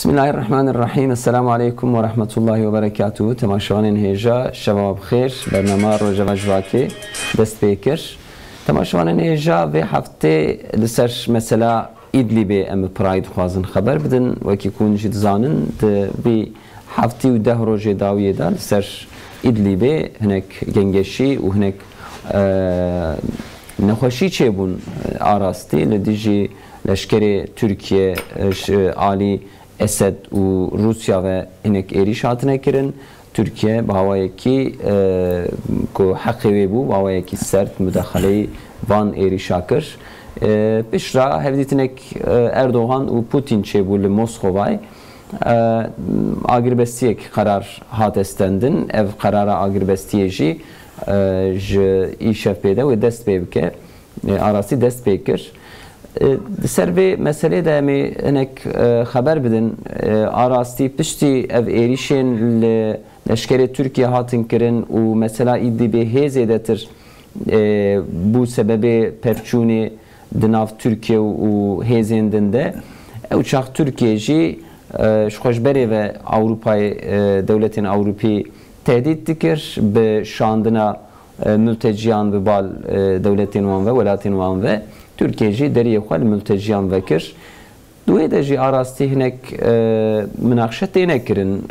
Bismillahirrahmanirrahim. Esselamu aleyküm ve rahmetullahi ve berekatuhu. Temaşavanên hêja şeva bixêr. Bernama Rojava Civakê dest pê kir. Temaşavanên hêja vê heftê li ser mesela İdlibê em bi pirayî dixwazin xeber bidin. Wekî ku hûn jî dizanin di vê heftê û deh rojê dawiyê de li ser İdlibê hinek gengeşî û hinek nexweşî çêbûn arastî li dijî leşkerê Türkiye alî Esed û Rusya ve hinek êrîş hatine kirin. Türkiye bi hawayekî ku heqê wê bû bi hawayekî sert müdaxaleyê van êrîşa kir. Pişra hevdîtinek Erdoğan û Putin çêbû li Moskovayê agiribestiyek karar hat estendin. Ev karara agiribestiyê jî ji îşevpêde wê dest pê bike. Arastî dest pê kir. Ser vê meselê de em ê hinek xeber bidin. Arastî piştî ev êrîşên li leşkerê Türkiye hatin kirin û mesela İdlibê hêzê de tir bû sebebê pevçûnê di nav Türkiye û hêzên din de ew çax Türkiye jî ji xweşberê ve Avrupayê dewletên Ewropî tehdît dikir bi şandina mülteciyan bi bal dewletên wan ve welatên wan ve Türkiye jî deriyê xwe li mülteciyan vekir. Duê de jî arastî hinek münaqişe têne kirin.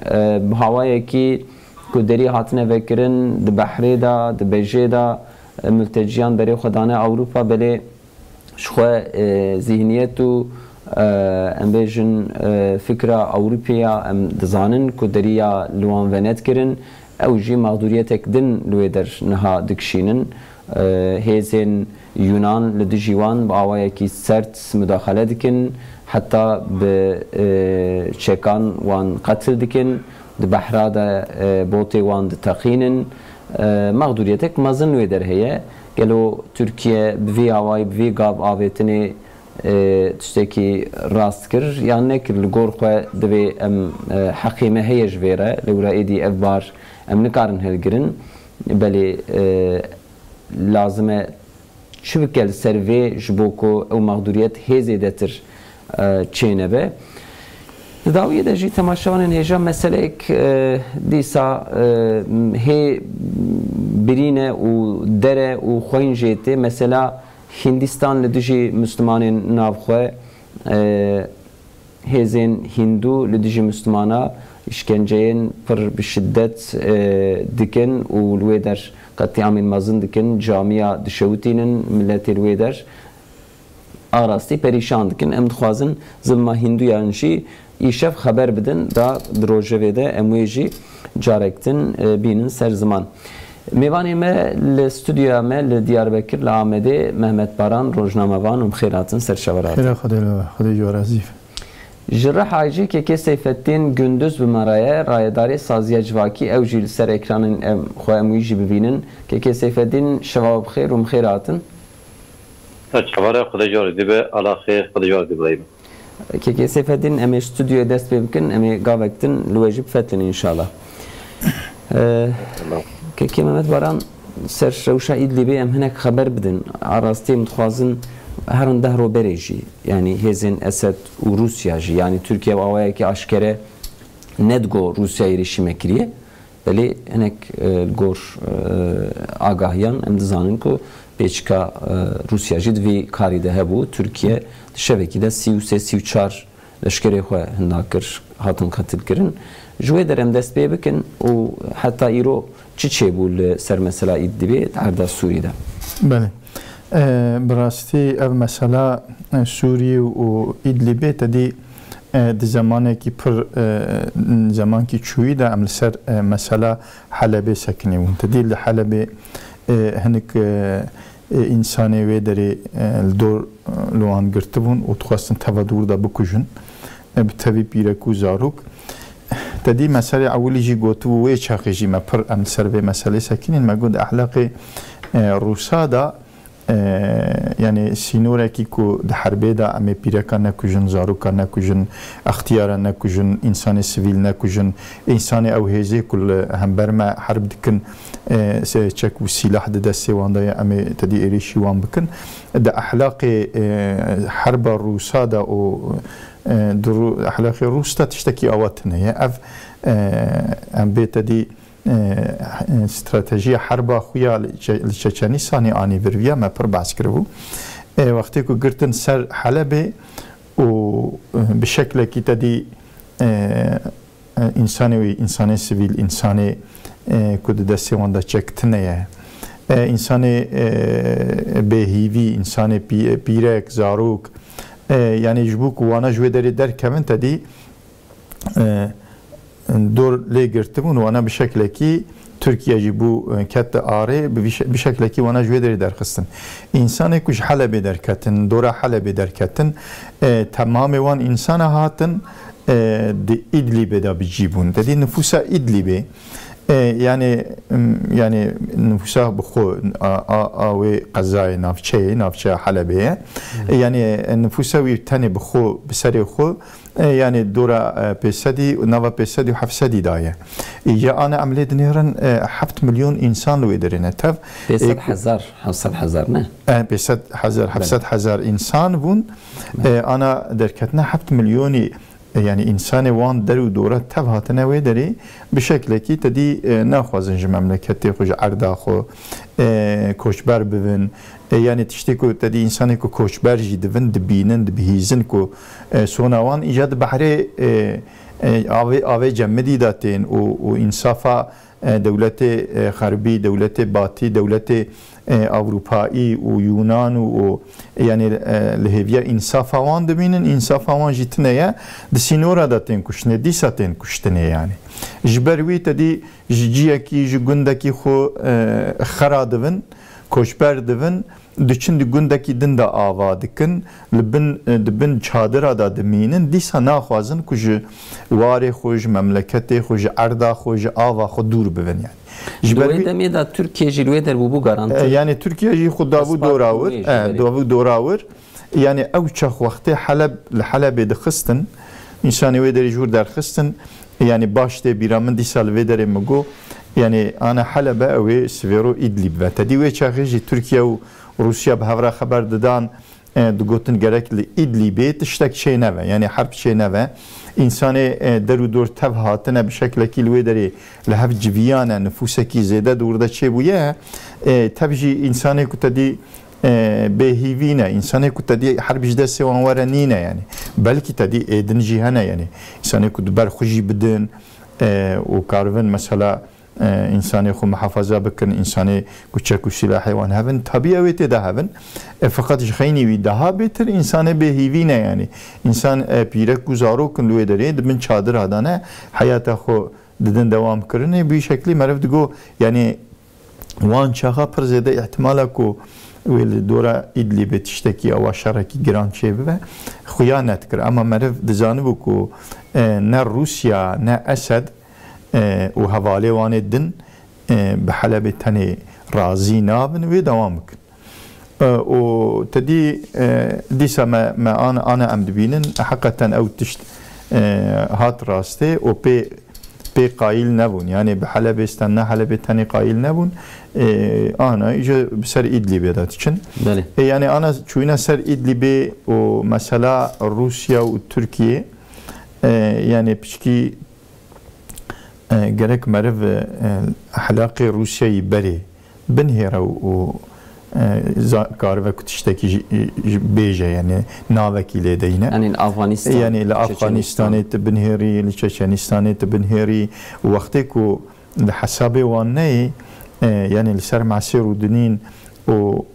Bi hawayekî ku derî hatine vekirin di Behrê da, di Bejê da mülteciyan berê xwe dane Ewropa belê ji xwe zihniyet û em bêjin fikra Ewropîya em dizanin ku deriya li wan ve netkirin. Ew jî mağduriyetek din li wê der niha dikişînin. Hêzên Yunan li dijî wan bi awayekî sert müdaxale dikin. Heta bi çekan wan qetil dikin. Di Behra de botê wan diteqînin. Mağduriyetek mezin wê der heye. Gelo Türkiye bi vê awayî bi vê gav avêtinê tiştekî rast kir yan nekir li gor xwe divê em heqê me heye ji vê re li wira êdî ev bar em nikarin hilgirin belê lazim e çi bike li ser vê ji bo ku ew mağduriyet hêzê de tir çênebe. Di dawiyê de jî temaşevanên hêja meseleyek dîsa hê birîne û dere û xweyên jê tê mesela Hindistan li dijî Müslümanên navxwe hêzên Hindû li dijî Müslümana işkenceyên pir bi şiddet dikin û li wê der qetîamên mezin dikin, camiya dişewitînin milletê li wê der arastî perîşan dikin. Em dixwazin zilma Hindûyan jî îşev xeber bidin da di rojevê de em wê jî carek din bînin ser ziman. Mêvanê me li stüdyoya me li Diyarbekir li Amedê Mehmet Baran rojnamevan û xêr hatin ser şeverat. Xwedê corazî. Ji Rihayê jî Keke Seyfettin gündüz bi meraya rayedarê Saziya Civakî ew jî li ser ekranên em xwe em wî jî bibînin. Keke Seyfettin şeva bixêr û xêr hatin. Şevara xwedê corazî be ala xêr xwedê corazî bilayî. Keke Seyfettin em ê stüdyoya dest pê bikin em ê gavek din li wê jî bifetlin înşallah. Keke Mehmet Baran ser rewşa İdlibê em hinek xeber bidin. Arastî em dixwazin herin deh roberê jî yani hêzên Esed û Rusya jî yani Türkiye bi awayekî aşkere nedgo Rusya êrîşîme kiriye belê hinek gor agahiyan em dizanin ku pêçika Rusya jî di vê karî de hebû Türkiye di şevekî de 33-34 leşkerê xwe hinda kir hatin qetil kirin. Ji wê der em dest pê bikin û heta îro çi çêbû li ser mesela İdlibê herda Sûrî de. Belê. Bi rastî ev mesela Sûrî û İdlibê tedî di zamanekî pir zamankî çûyî de em li ser mesela Helebê sekinî bûn. Tedî li Helebê hinek însanê wê derê li dor li wan girtibûn û dixwastin teva dûr da bikujin bi tevî pîrek û zarok. Tedî meselê ewilî jî gotibû wê çaxê jî me pir em ser vê meselê sekinîn me got ehlaqê Rûsa da yani sînorekî ku di herbê da em ê pîrekan nekujin, zarokan nekujin, extiyara nekujin, însanê sivîl nekujin, însanê ew hêzê ku li hember me herb dikin çek û sîlah di destê wan de ye em ê tedî êrîşî wan bikin. Di ehlaqê herba Rûsa da û درو أحلاقي روستا تشتكي أواتنا أف أم بيت دي استراتيجية حرب خويا لشيشاني ساني آني فيرفيا ما بربعس كرهو وقتی که گرتن سر حلبه و بشکل کی تدی انسان سیویل انسان کد دستی واندا چکتنه انسان بهیوی انسان پیرک زاروک یعنی جبوک وانا جوی داری در کمن تدی دور لی گرتمون وانا بشکل کی Türkiye bu ket ağrı bir şekilde ki ona jüvederi derkistin. İnsanı kuş Halep'e derketin, Dora Halep'e derketin, tamamı van insana hatın de İdlib'e de bir cibun. Dedi nüfusa İdlib'e yani nüfusa bu ve kazayı nafçe Halep'e yani nüfusa bir tane bu besari bu yani dora pesadi nava pesadi hafsadi daya ya ana amlet nehran 7 milyon insan lo ederine tav 500,000 ne 500,000 insan bun ana derketne 7 milyoni yani insanı wan deru dora tav hatine ve deri bir şekilde ki tedi naxwazın memleketi xuj arda xo koçber bivin yani tişte ku tedi insanı ku koçber jidivin dibinin dibihizin ku sonawan icad bahre ave cemmedi datin o insafa devleti harbi devleti batı devleti Avrupa'yı o Yunan o yani lehviye insafa wan dibinin insafa wan jitneye disinora datin kuşne disatin kuştene yani jberwi tedi jiyaki jgundaki xo xaradivin koçber divin diçin digundaki din da ava dikin libin çadıra da diminin disa naxwazin ku ji warê xwe ji memleketê xwe ji erda xwe ji ava xwe dûr bibin yani Ji demê de Türkiye jî wê derbû bû garanti yani Türkiye jî xwe davû dorawir yani ew çax wextê li Helepê dixistin însanê wê derê jûr derxistin yani baş tê bîra min dîsa li vê derê me got yani ana Helep'e ew Svêro İdlib ve tedî wê çaxê jî Türkiye û Rusya bihevra xeber didan digotin gerek li İdlibê tiştek şey neve yani harp şey neve insanê deru dor tev hatine bir şekilekî li wê derê li hev civiyane nüfusekî zêde dûr de çêbûye tev jî insanê ku tedî bêhîvîne insanê ku tedî herb ji destê wan were nîne yani belkî tedî êdin jî hene yani insanê ku ber xwe jî bidin û karivin mesela insanı xu muhafaza bikin insanı küçük u silah hayvan havin tabii evet de havin fakat jxeyni vi daha beter insanı behivine yani insan pirek guzaro kun lu edere dibin çadır adana hayata xu didin devam kirine bir şekli merv digo yani wan çağa prezede ihtimala ku ve dora İdlib'e tişteki avaşaraki giran çebi ve xuyanet kir ama merv dizanı bu ku ne Rusya ne Esed و حواله وانه دن به حلب تنه راضی نابن و دوام کن و تدی دیسا ما آن ام دبینن حقیقتا او تشت هات راسته و پی قایل نبون یعنی به حلب استن حلب تنه قایل نبون آنا ایجا سر İdlib'e داد چن yani ana çuyuna ser İdlib'e و mesela Rusya و Türkiye yani pişki gerek merv ahlaki Rusya'yı beri binhera o karve kutişteki beje yani navekile de yine yani Afganistan yani Afganistan'ı te binheri li Çeçenistan'ı te binheri vakti ku li hasabe wanne yani li ser masir dinin o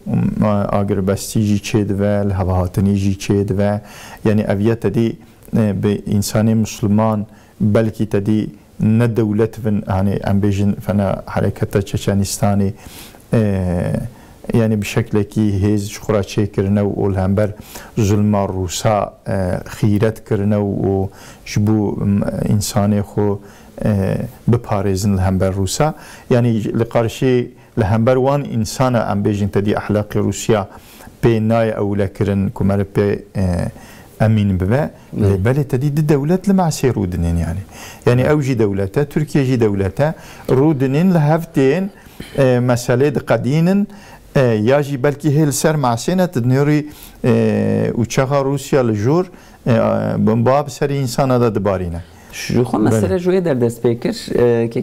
agrbestici çed ve havahatini çed ve yani eviyet de be insani Müslüman belki tedi ne devlet hani ambejin fena harekata Çeçenistan'ı yani bir şekilde ki hez şura çekirne o hember zulma Rusa xiret kirne o bu insanı xo beparezin hember Rusa yani li karşı li hember wan insana ambejin tedi ahlaki Rusya pe nay awla kirin kumer pe emin be beli tedi devlet li ma'sir rudinin yani evci devlete Türkiye devlete rudinin li hafteyn mesele de qadinin یا جی بلکی هل سر معسینه تدنیوری uçağa Rusya لجور بمباب سری انسان da دبارینه Şu mesela joye derdest pekir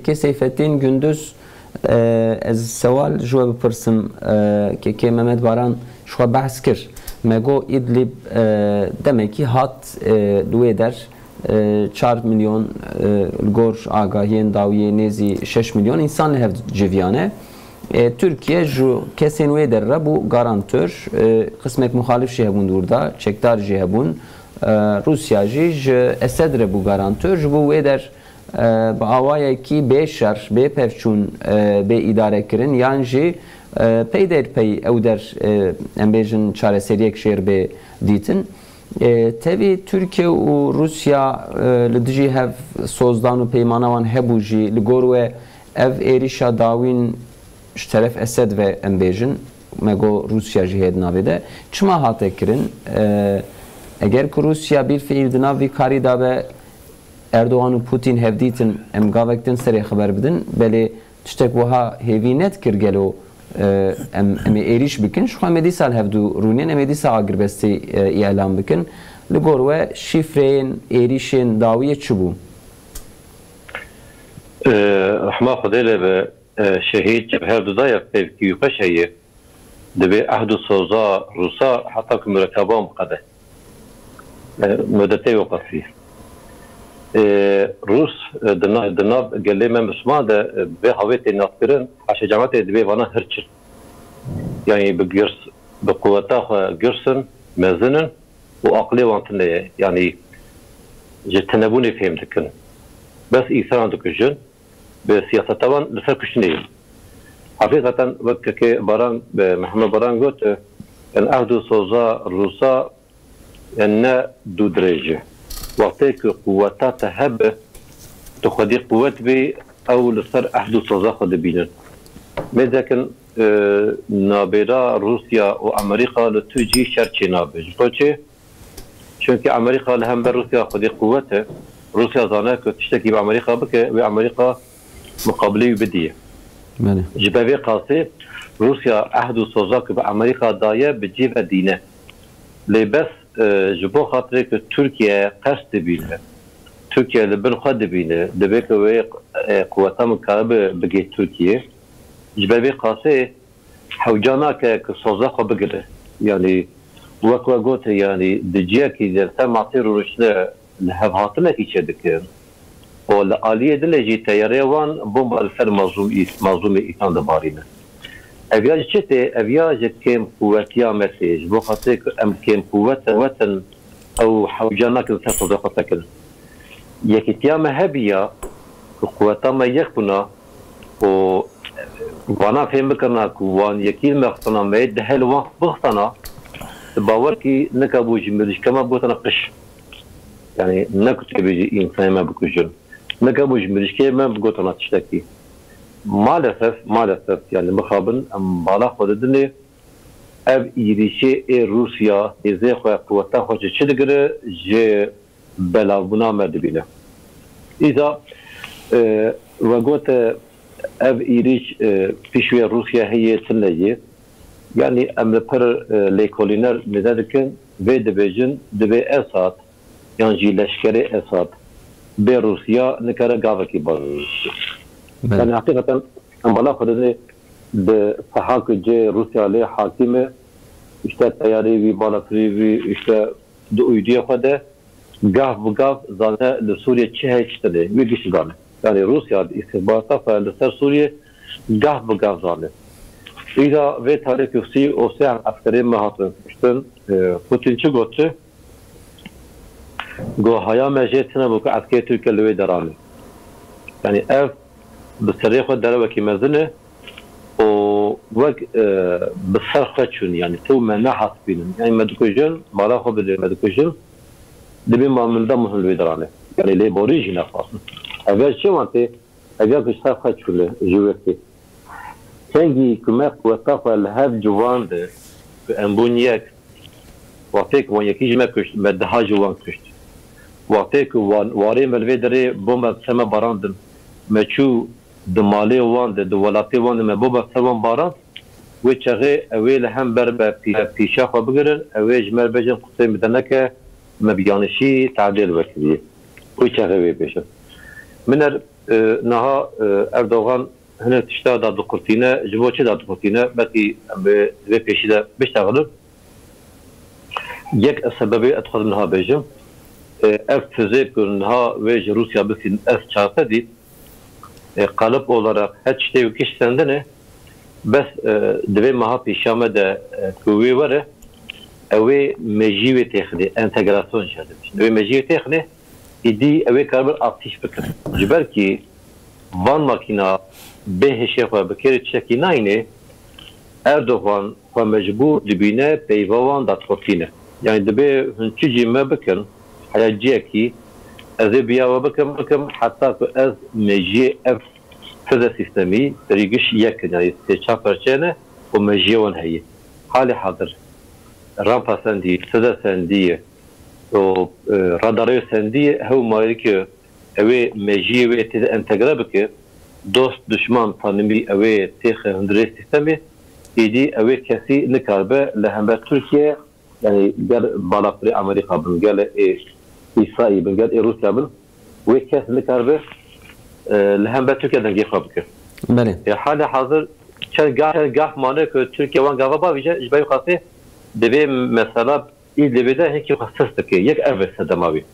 ki Seyfettin Gündüz ez seval joye bipirsim ki Mehmet Baran şu bahs kir mego İdlib demek ki hat duye der 4 milyon gor agahiyen dawiye nezi 6 milyon insan hev civiyane Türkiye ju kesin ve derre bu garantör kısmek muhalif jehbun durda çekdar jehbun Rusya ji esedre bu garantör bu ve der ba avaya ki beşer be pevçun be idare kirin yani ji peyder pey ew der embejin çareseriyek şehir be ditin tabi Türkiye u Rusya li dijî hev sozdan û peymanavan hebu jî li gor ve ev êrişa dawîn ji teref Esed ve embêjin mego Rusya jî hêd navê de çima hate kirin eger ku Rusya bir fiil di nav vî karî da be Erdoğan û Putin hev dîtin em gavektin serê xeber bidin belê tiştek wiha hêvî net kir gelo em ê êriş bikin ji xwe em ê dîsal hevdû rûnên em ê dîsa agirbestî îlan bikin li gor we şîfreyên êrişên dawiyê çi bû Rahma Xwedê lê be şehîd cebher dizaya pevkî û xweşeyê divê ehd û soza Rusa heta ku murekeban biqede müddetê wê qasî Rus di nav gelê me Müslüman de vê havê tê navkirin heşecametê divê vana hirçin yani bi kuvveta xwe girsin mezinin û aqlê wan tune ye yani ji tenebûnê fêm dikin bes îsaran dikujin bi siyaseta wan li ser kuştinê hakikaten wekekê Baran Mehmet Baran got en ehd û soza Rusa en ne du dirêj e وقتی که قوتا ته هبه تو خودی قوت بی او لسر احد و سوزا خود بینن میدکن نابیرا روسیا و امریکا لتو جی شرچی نابیج بچه چونکه امریکا لهم بر روسیا خودی قوته روسیا زانه که تشتکی به امریکا بکه و امریکا مقابلی بدیه جبه قاسی روسیا احد و سوزا که به امریکا دایه بجی و دینه لیبس جبو خاطره که ترکیه قصد بینه ترکیه لبن خود بینه دبی که وی قوتا مکارب بگه ترکیه جبه قاسه حوجانا که سوزا خو بگره یعنی وکو گوته یعنی دجیه که در سر معطی رو رشنه لحف حاطنه که چه دکن و لعالیه دل جی تیاره وان بومب الفر مظلوم ایتان دبارینه اویاج چته اویاج کم قوتیا مسیج بو خاطر ام کم قوت وطن او حوجانا که سر صدقه تکن یکیتیا مهبیا قوتا ما یخبنا و وانا فهم بکرنا که وان یکیل مختنا مید دهل وان بختنا باور کی نکابو جمعش کما بوتنا قش یعنی نکت بیجی انسان ما بکشن نکابو جمعش که ما بگوتنا تشتکی maalesef yani mukhabın bala xodedine ev irişe Rusya eze xwe quvveta xwe çi digire ji belavbûna me dibîne îza ve gote ev êriş pîşwê Rusya heye tin leyê yani em li pir lêkolîner nêde dikin vê dibêjin divê Esad yan jî leşkerê Esad bê Rusya nikare gavekî baş yani hakikaten bala xwedê bi sehak ce Rusya lê hakime işte teyarê wî balafirî wî işte di uyduya xwe de gav bi gav zane li Sûriye çi heye çi tune wî gişt zane yani Rusya istihbarata xwe li ser Sûriye gav bi gav zane îza vê tarî kufsî o sê askerê me hatin kuştin Putin çi gotu got haya me jê tune bû ku eskerê Tirkiye li wê derane yani ev bi serê xwe derewekî mezin e û wek bi ser xwe çûn yani tu me nehasbînin yani me dikujin mala xwe bidê me dikujin dibê ma min de min wê derane yani lêborî jî nexwastin ev çi wan tê ev ji ser xwe çûne ji wekê kengî ku me qweta xwe li hev ciwan de ku em bûn yek wextê ku wan yekî ji me kuşt me deha ji wan kuşt wextê ku warê me li vê derê bo me seme barandin me çû di malê wan de di welatê wan de me bo be ser wan baran و چغه اویل هم بر به پیشا خو بگیرن اوی جمر بجن قصه میدنه که مبیانشی تعدیل وکریه و چغه وی بشه من نها اردوغان هنا تشتا داد قرتينه جبو چه داد قرتينه بقي به پیشیده بشتغلن یک سبب ادخل منها بجم ev füze bölünha ve Rusya bir ev çarpı değil kalıp olarak her şey bir kişi sende ne bes dve maha pişame de kuvve var evi mejive tekni entegrasyon şartı dve mejive tekni idi evi karbon atış bakın ciber ki van makina beheşefa bekeri çeki nayne Erdoğan ve mecbur dibine peyvavan da topine yani dbe hınçıcı me bakın حياتي أذي بيا وبكم حتى أز مجيء أف فذا سيستمي ريجش يكن يعني تشافر شنه ومجيء ونهي حالي حاضر رامبا سندي فذا سندي وراداريو سندي هو مالك أوي مجيء وتد انتجربك دوست دشمن فانمي أوي تيخ هندري سيستمي يدي أوي كسي نكاربه لهم تركيا يعني قال بالافري أمريكا بنقال إيه İsrail, Bengel, Rusya bin ve kesinlikle harbi lehem be Türkiye'den geçme bükür. Beli. Hala hazır gah mane ki Türkiye van gava bavice icbay khasi debe mesela il debede heki khassastı ki yek ev sedemavi.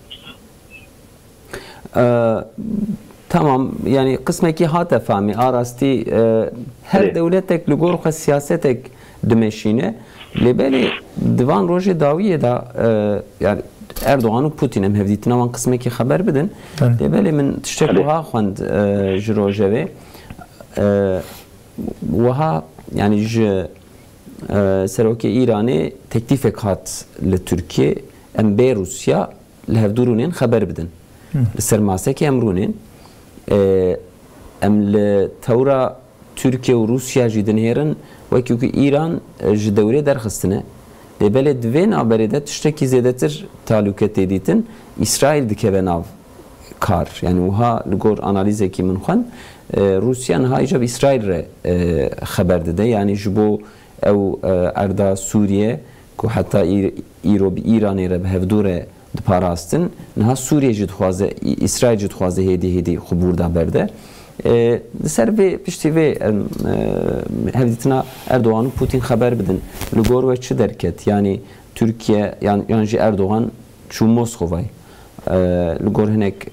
Tamam yani kısmeki hata fahmi arasti her devletek lugor xwe siyasetek dimeşine lebeli divan roje dawiye da yani Erdoğan و Putin هم هفدیتنا وان قسمه کی خبر بدن دبلی من تشتكوها خوند جروجوي وها يعني ج سروكي ايراني تكليف هات لتركيا ام بي روسيا لهفدورونين خبر بدن السرماسكي امرونين ام لثوره تركيا وروسيا جدن هيرن وكيكو ايران جدوري درخستنه دبل دوین آبریده تشتکی زیادتر تعلقات دیدن İsrail dike nav kar yani oha lgor analize ki min xwan Rusya ha icab İsrail re xeber de yani jbo ev erda Suriye ku hatta İran re bevdure parastin ha Suriye jid xwaze İsrail jid xwaze hedi xubur da berde serve piştivi hevditna Erdoğan Putin haber bedin lugor ve çi derket yani Türkiye yani Erdoğan çu Moskova'y lugor henek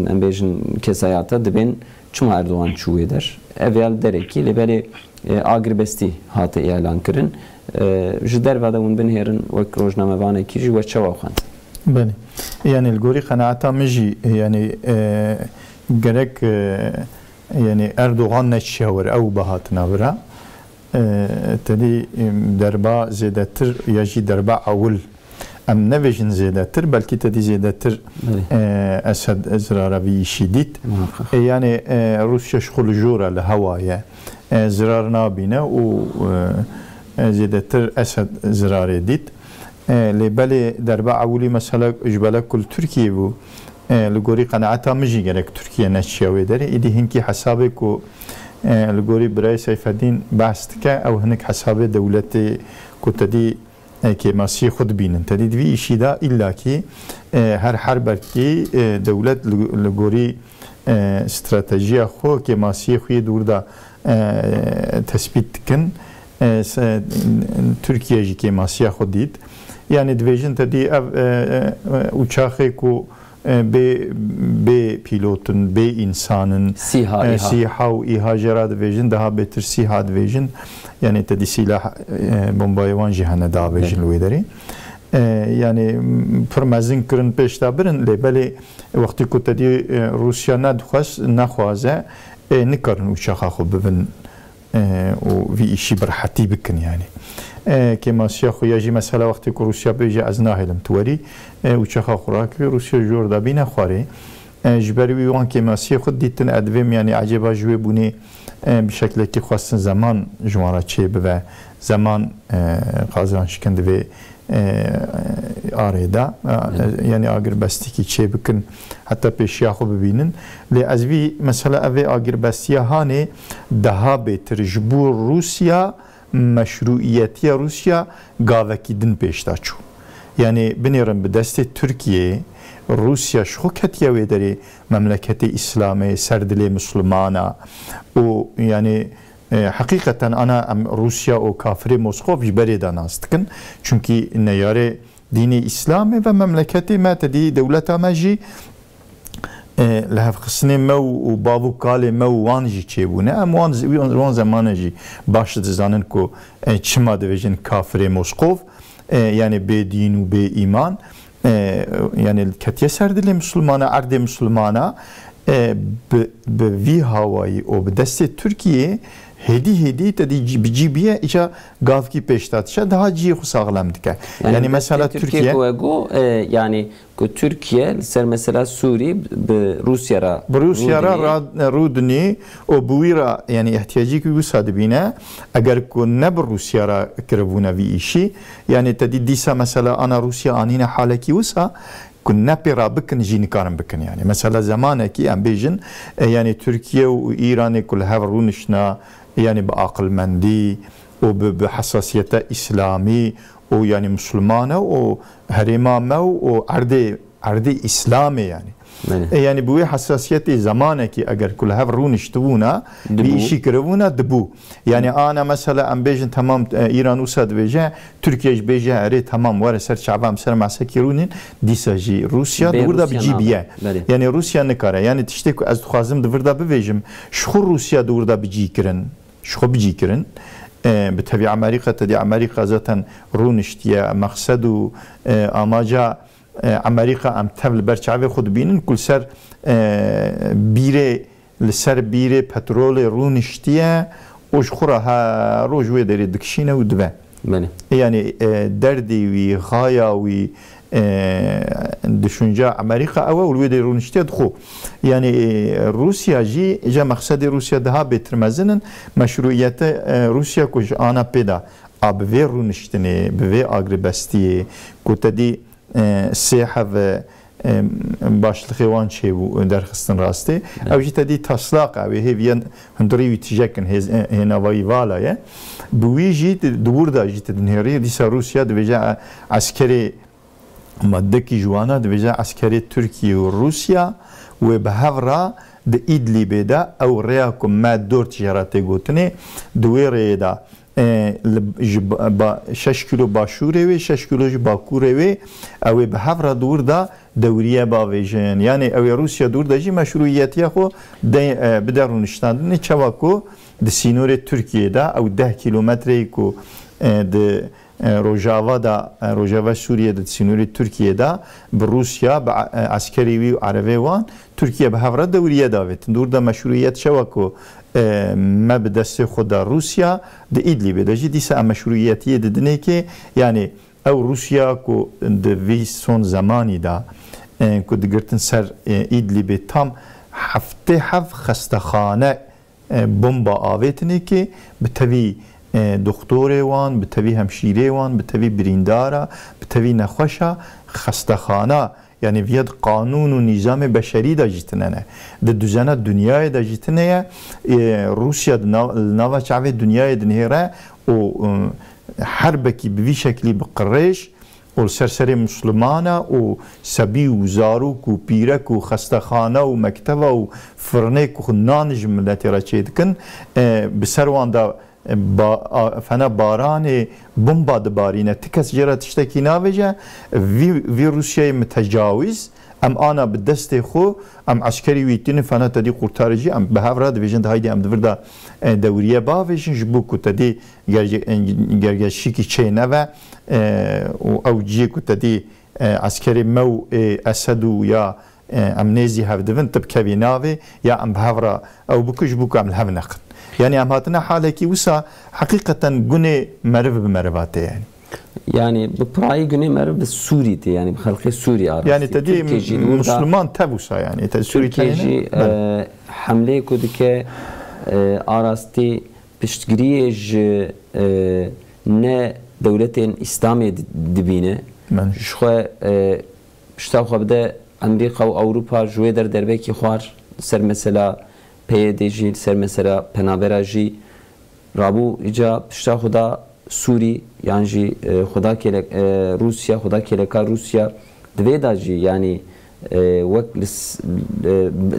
embejin kesayata dibin çuma Erdoğan çu eder evvel dereki lebeli agribesti hatı ilan kirin jider vada un bin herin ve rojname vane ki ji ve çava xwand bani yani lgori qanaata miji yani gerek yani Erdoğan neçşever ev bahatına vura tedi derba zedetir ya ji derba avul em nevejin zedetir belki tedi zedetir Esed zirara vi şiddet yani Rusya şkulu jura le havaya zirar nabine o zedetir Esed zirar edit lebeli derba avuli mesela jbala kul Türkiye bu لگوری قناعت مجی گرک ترکیه نشیاوی داره ایدی هنکی حسابی کو لگوری برای سیفدین بحث که او هنک حسابی دولت کو تدی که ماسی خود بینن تدی دوی ایشی دا ایلا کی هر حربر کی دولت لگوری استراتژی خو که ماسی خوی دور دا تثبیت کن ترکیه جی که ماسی خود دید yani dvejin tedi uçağı ku be pilotun, be insanın siha ve ihacera dvejin daha beter siha dvejin yani tedi silah bombayvan cihane da vejin luideri yani permezin kirin peşta birin lebeli vakti ku tedi Rusya naxwaze nikarin uçağı xo bibin o vi işi berhati bikin yani كما سياخو يجي مثلا وقت روسيا بيجي از ناهلم توري وشخا خوراك روسيا جور دا بينا خواري جبري ويوان كما سياخو ديتن ادويم يعني عجبا جوي بوني بشكل كي خاصن زمان جوارا تشي بو زمان قازان شكند و areda yani agrbesti ki çê bikin heta pêşiya xwe bibînin lê ez vî mesela evê agrbestiya hanê daha bêtir ji bo Rusya meşruiyetiya Rusya gavekî din pêşda çû yani binêrin bi destê Tirkiyeyê Rusya şo ketiye wê derê memleketê İslamê ser dilê Müslümana û yani hakikaten ana Rusya o kafirê Moskov ji berê de nas dikin çünkü neyarê dînê İslamê ve memleketê me tedî dewleta me jî li hevxistinê me û bavû kalê me û wan jî çêbûne em wan zemanê jî baş dizanin ku çima dibêjin kafirê Moskov yani bêdîn û bê îman yani ketiye ser dilê Müslümana erdê Müslümana bi vî hawayî û bi destê Tirkiyeyê hêdî tedî bi cîbiye îca gavkî pêşdatişe daha ciyê xwe sağlam dike yani mesela Türkiye yani Türkiye ser mesela Suriye bi Rusya rûdinî û bi wî ra yani ihtiyacî ku wisa dibîne eger ku ne bi Rusya ra kiribûne vî îşî yani tedî dîsa mesela ana Rusya anîne halekî wisa ku nepê ra bikin jî nikarin bikin yani mesela zamanekî em bêjin yani Türkiye û İranê ku li hev rûnişna yani bi aqilmendî û bi hesasiyeta İslamî û yani Müslümana û herêma me û erdê İslamê yani yani bu hassasiyetê zamanekî eger ku li hev rûniştibûne vî îşî kiribûne dibû yani ana mesela em bêjin tamam İran wisa dibêje Türkiye ji bêje erê tamam were ser çavam ser mesekî rûnin dîsa jî Rusya diwirda bicîbiye yani Rusya nikare yani tiştê ku ez dixwazim diwirda bibêjim ji xwe Rusya diwirda bicîkirin ji xwe bicîkirin bi tevî Amerîka tedî Amerîka zaten rûniştiye meqsed û amaca Amerika em tev li ber çavê xwe dibînin ku li ser bîrê petrolê rûniştiye û ji xwe ra her roj wê derê dikişîne û dibe yani derdê wî xaya wî düşünce Amerika ew û li wê derê rûniştiye dixwe yani Rusya jî îca meqsedê Rusya daha bêtirmezinin meşruiyete Rusya ku ji ana pêda a bi vê rûniştinê bi vê agribestiyê ku tedî sê hev başlıqê wan çêbû derxistin rastê ew jî tedî taslaq ew ê hêviyen hundirî wî tijekin hênavayî vala ye bi wî jî dibûr da jî dinêrî dîsa Rusya dibêje eskerê maddekî ji wana dibêje eskerê Tirkiye û Rusya wê bi hev ra di Îdlibê de ew rêya ku me dort jîra tê gotinê di wê rêyê de 6 kilo başûrê wê 6 kilo ji bakurê wê ew ê bi hev ra dûr da dewriye bavêjin yani ew ê Rusya dûr da jî meşruiyetiya xwe bide rûniştandinê çawa ku di sînorê Tirkiyeyê de ew 10 kilometreyê ku di Rojava Sûriye di sînorê Tirkiyeyê de bi Rusya bi eskerê wî û erevê wan Tirkiye bi hev ra dewriye davêtin dûr da meşruiyet çawa ku me bi destê xwe da Rusya di Îdlibê de jî dîsa em meşruiyetiyê didinê kê yani ew Rusya ku di vî son zamanî da ku digirtin ser Îdlibê tam heftê hev xestexane bomba avêtinê kê bi tevî doktorê wan bi tevî hemşîrê wan bi tevî birîndara bi tevî nexweşa xestexana yani viyad kanun û nîzamê beşerî de jî tinene di düzena dünyayê de jî tineye Rusya li nava çavê dünyayê dinêre û herbekî bi vî şeklî bi qirêj û li ser serê Müslümana û sebî û zarok û pîrek û xestexana û mekteba û firnê ku nan ji milletê re çê dikin bi ser wan da fena baranê bomba dibarîne ti kes jê re tiştekî navêje vî Rusyayê mitecawîz em ana bi destê xwe em eskerî wî tînin fena tedî qurtarî jî em bi hev ra dibêjin haydî em divir da dewriye bavêjin ji bo ku tedî gergeşîkî çê neve û ew ciyê ku tedî eskerê me û Esed û ya em nêzî hev dibin tib kevî navê ya em bi hev ra ew bikin ji bo ku em li hev neqin yani em hatine halekî wisa hakikaten gunê meriv bi merivatê yani yani bu pirayî gunê meriv bi Sûrî yani bi xelkê Sûrî arastî yani tedî Müslüman tev wisa yani Türkiye jî hemlê ku dike arastî piştgiriyê ji ne دولتين إسلامي دبينه شخوا اشتاخوا بده أمريكا وأوروبا جوه در بيكي خوار سر مثلا PYD سر مثلا پنابراجي رابو إجا اشتاخوا دا سوري يعني جي خدا كيلك روسيا خدا كيلكا روسيا دويدا جي يعني وقت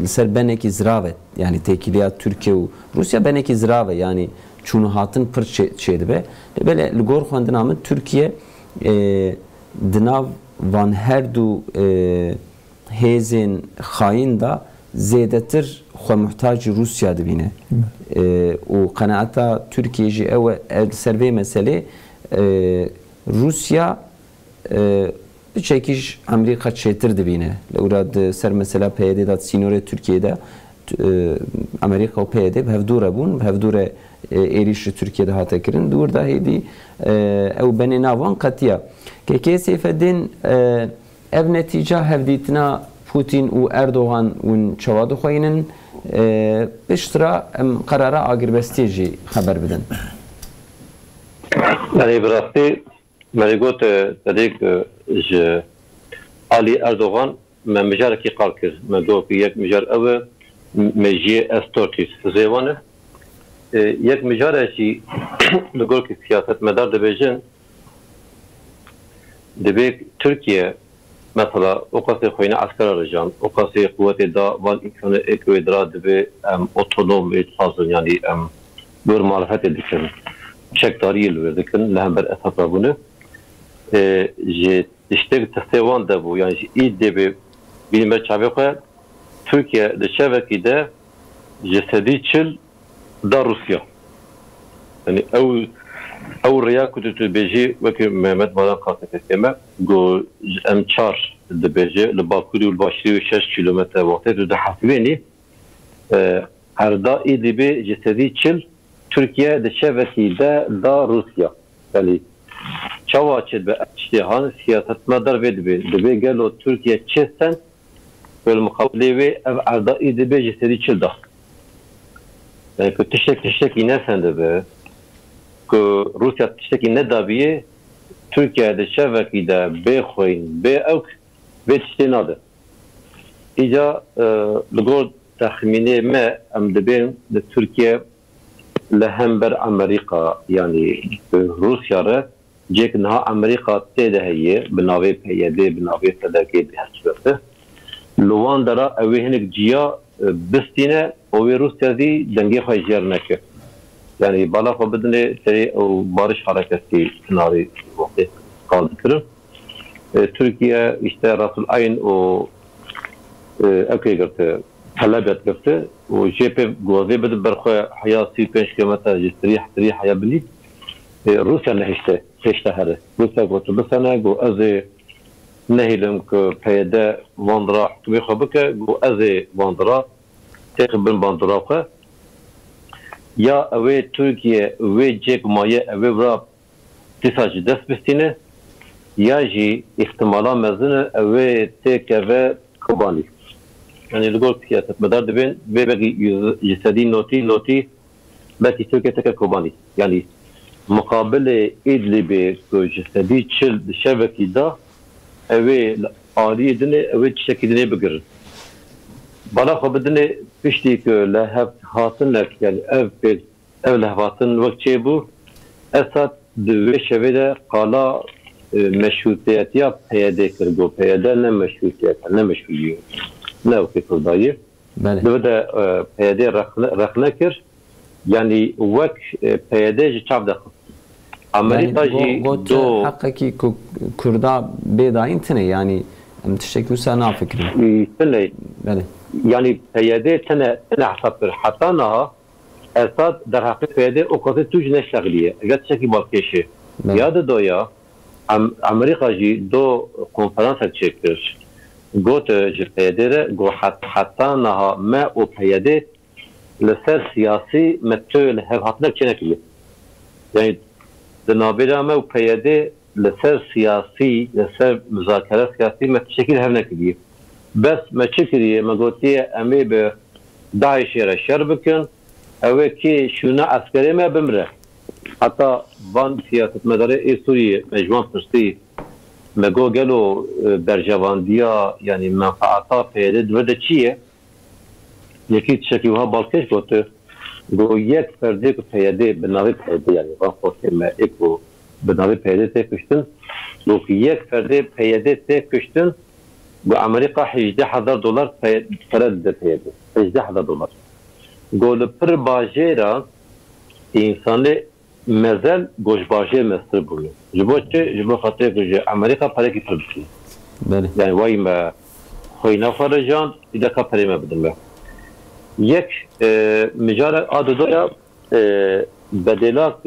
لسر بنك زراوة يعني تكيليات تركيا وروسيا بنك زراوة يعني چون هاتن پر چيد به بله لگور خواندن آمد ترکیه دناو وان هر دو هیزن خاین دا زیادتر خو محتاج روسیا دبینه و قناعتا ترکیه جی او سروی مسئله روسیا بچیکیش امریکا چیتر دبینه لوراد سر مثلا پیاده داد سینور ترکیه دا امریکا و پیاده به هفدوره بون به هفدوره ایریش ترکیه ده هاته کرن دور ده هیدی او بنی ناوان قطیه که کسی فدین ev netice hevditna Putin و Erdoğan و çavadu خوینن بشترا قراره آگربستی جی خبر بدن. Yani براستی مریگوت تدیک ج Ali Erdoğan من مجال کی قال کر من دو کی یک مجال او مجی استورتیس زیوانه یک مجال شی لگور کی سیاست مدار دبیجن دبیک Türkiye مثلا اوقات خوینه عسكر رجال اوقات قوت دا وان امکان اکویدرا دبی اوتونوم اتفاضل yani دور معرفت دکن شکداری لور دکن لهم بر اساس بونه جه işte testevan da bu yani iyi de bir bilme çabuk Türkiye de şebekede cesedi çil da Rusya yani ev riya kututu beji ve Mehmet Baran kastetme go emçar de beji le Bakü başlıyor 6 kilometre vakti de hasbeni arda iyi de bir cesedi çil Türkiye de şebekede da Rusya yani çavaçed be iştihan siyaset madar ve de gelo Türkiye çesten ve mukabele ve arda idbe cesedi çılda. Yani teşek yine sende be. Ku Rusya teşek yine dabiye Türkiye'de şevkide be khoin be ok ve istinadı. İca lugor tahmini me am debin de Türkiye lehember Amerika yani Rusya'ya جيك نها أمريكا تيده هي بناوي بيدي بناوي فداكي بهالشبه لوان درا أوهنك جيا بستينة أو روسيا دي دنجي خيجرنك يعني بالا فبدني تري أو بارش حركتي ناري وقت قال ذكر تركيا işte راسل عين أو أوكي قلت حلبت قلت وجيب جوزي بدل برخو حياة 5 كيلومتر جستريح حياة بني روسيا نهشته هره روسيا قلت بس أنا جو أزي نهيلم كبيدا واندرا حكمي خبك جو أزي واندرا تقبل واندرا يا أوي تركيا أوي جيك مايا أوي برا تساج دست بستينه يا جي احتمالا مزنه أوي تكفى كوباني يعني الجول سياسة مدار دبين بيبقى جسدي نوتي بس تركيا تكفى كوباني يعني مقابل İdlib'e جسدي çil şebeki da evi Ali dine evi şekilde bugür. Bana xabedine pişti ki lehev hatınlar yani ev lehvatın vakti bu esat ve şevede kala meşrutiyet ya peyade kırgo peyade ne meşrutiyet ne meşruiyet ne o kıldayı. Bu da peyade raknakir yani vak peyade çavda Amerika ji do hakiki Kurda bedayin tine yani teşekkür sana fikrim. Bale. Yani peyade tene hesaptır. Hatta naha esad der hakik peyade o kadar tuj neşagliye. Gat şeki bakışı. Yadı doya Amerika ji do konferansa çektir. Got ji peyade go hatta naha me o peyade لسر سیاسی متول هفاتنا چنکیه یعنی دنابیرامه و پیاده لسر سیاسی لسر مذاکره سیاسی متشکل هم نکیه بس متشکلیه مگوتیه امی به داعش را شر بکن اوه کی شونه عسکری ما بمره hatta van siyasetmedarı Suriye mecmuan pırstı mego gelo berjavandiya yani menfaata peyde ve de çiye yeki çekiyorha balkeş gotu bu yek ferde ku peyde benavi peyde yani van forteme eko benavi peyde tek kuştun bu yek ferde peyde tek kuştun bu Amerika $18,000 peyde peyde $18,000 gol per bajera insanı mezel goşbaje mesir buluyor. Jibo hatır ki Amerika para ki pırdı. Yani vay me khoyna farajan ida ka parime bidim be. Yek micara adı da ya bedelak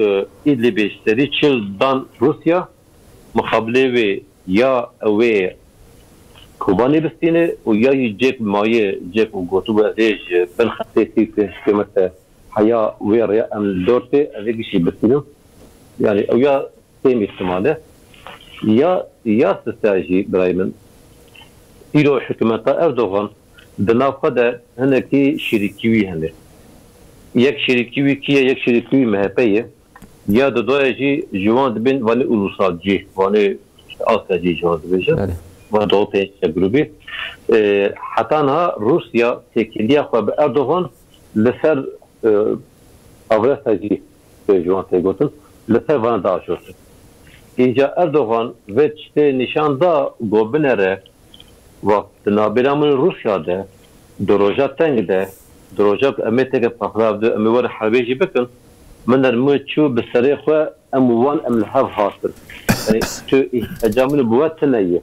İdlib işleri çıldan Rusya muhabele ve ya ve Kubani bistine o ya yiyecek maye yiyecek o gotu bu azej ben hattesi hükümete haya ve am dörtte eve kişi bistine yani o ya tem ihtimali ya strateji Brayman İro hükümete Erdoğan denafada heneki şirikivi hene yek şirikivi kiye yek şirikivi MHP'ye ya da doyacı juvan bin vali ulusalcı vali Asyacı juvan bin ve Doğu Peyşe grubu hatta Rusya tekiliye ve Erdoğan leser Avrasacı juvan tegotun leser bana daha çok İnce Erdoğan ve işte nişanda gobinere vakti nabiramın Rusya'da Drojat'tan de Drojat emeteke paklavdı emivar harbeci bakın منر مچو بسرخ و اموان املحاف حاصل yani şu ihticamını buvat neyi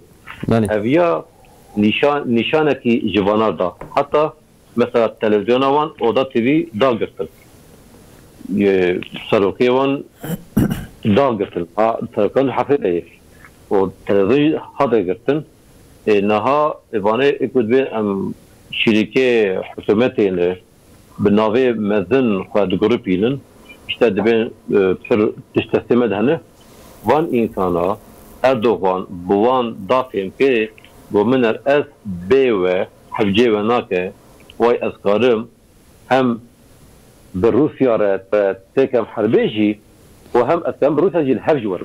evya nişaneki civanlarda hatta mesela televizyona van oda TV dal gırtın sarokiye van dal gırtın sarkan hafifeyi o televizyon hada gırtın naha evane ekudbe şirike hükümetini binave mezin ve grupinin işte ben teslim edene van insana Erdoğan buvan dafim ki bu mener ez ve havce ve nake vay askarım hem bir Rusya ve tekem harbeji ve hem askem Rusya jil havc var.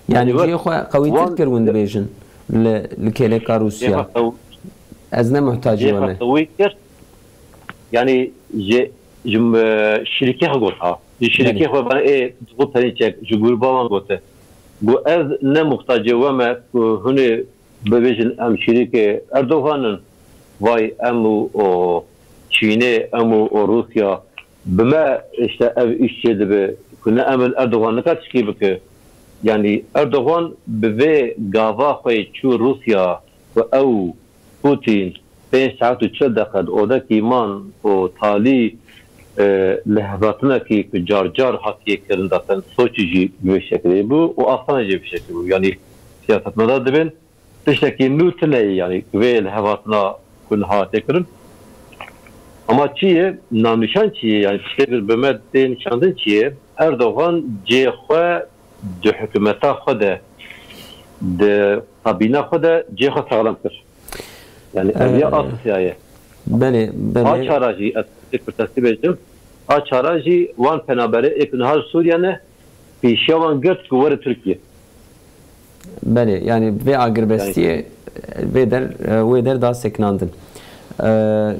Yani جي خو قوي تذكر وين دبيجن لكيليكا روسيا ازنا محتاجه ولا yani şirike gota şirike ho bana bu tanıcak jugurbavan gota bu ez ne muhtacı ve me hune bebejin am şirike Erdoğan'ın vay amu o Çin'e amu o Rusya bime işte ev işçiydi be kune amel Erdoğan'ı kaç gibi ki yani Erdoğan be gava koy şu Rusya ve ev Putin 5 saat 3 dakika odaki iman o tali lehvatına ki car hatiye kırındaten soçucu bir şekilde bu o aslında bir şekilde bu yani siyasetmada da ben teşekkür nutne yani ve lehvatına kun hatiye kırın ama çiye namnişan çiye yani teşekkür bemedden nişandın çiye Erdoğan cehve de hükümete khoda de kabine khoda cehve sağlamdır yani evliya Asya'ya beli açaracı tasdip edeceğim açaracı van penabere eknhar Suriye'ne pişavan gert kuvvet Türkiye beli yani ve agrbestiye ve der daha seknandın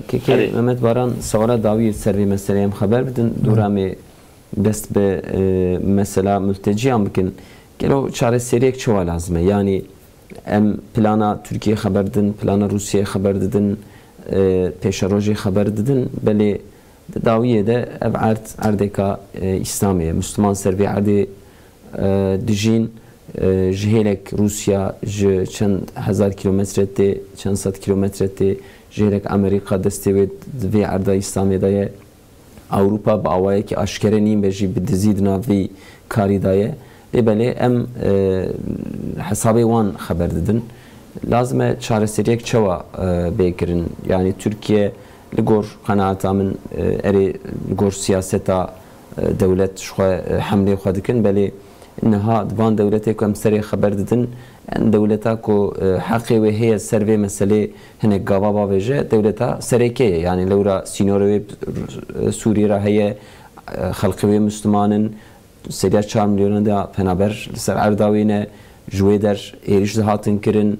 ki Mehmet Baran sonra davi servi meseleye haber bidin durami dest be mesela mülteci amkin gelo çare seriyek çoğu lazım yani em plana Türkiye haber dedin plana Rusya haber dedin peşaroji haber dedin beli daviye de ev ardeka İslamiye Müslüman servi ardi dijin jihelek Rusya çend hazar kilometrete çend sat kilometrete jihelek Amerika destevi ve arda İslamiye'de Avrupa bağvaya ki aşkere niyim beji bir dizid navi karidaya beli em hesabı wan haber dedin lazım çaresiriyek çava bekirin yani Türkiye ligor kanaatamın eri ligor siyaseta devlet şu hamle xadikin beli inha van devlete kom seri haber dedin en devleta ko haqqi ve hiye serve mesele hene gavaba veje devleta sereke yani lura sinore Suriye rahiye halkı ve Müslümanın سریا 4 میلیون دا پنابر سر ارداوینه جوی در ایریش هاتن کرن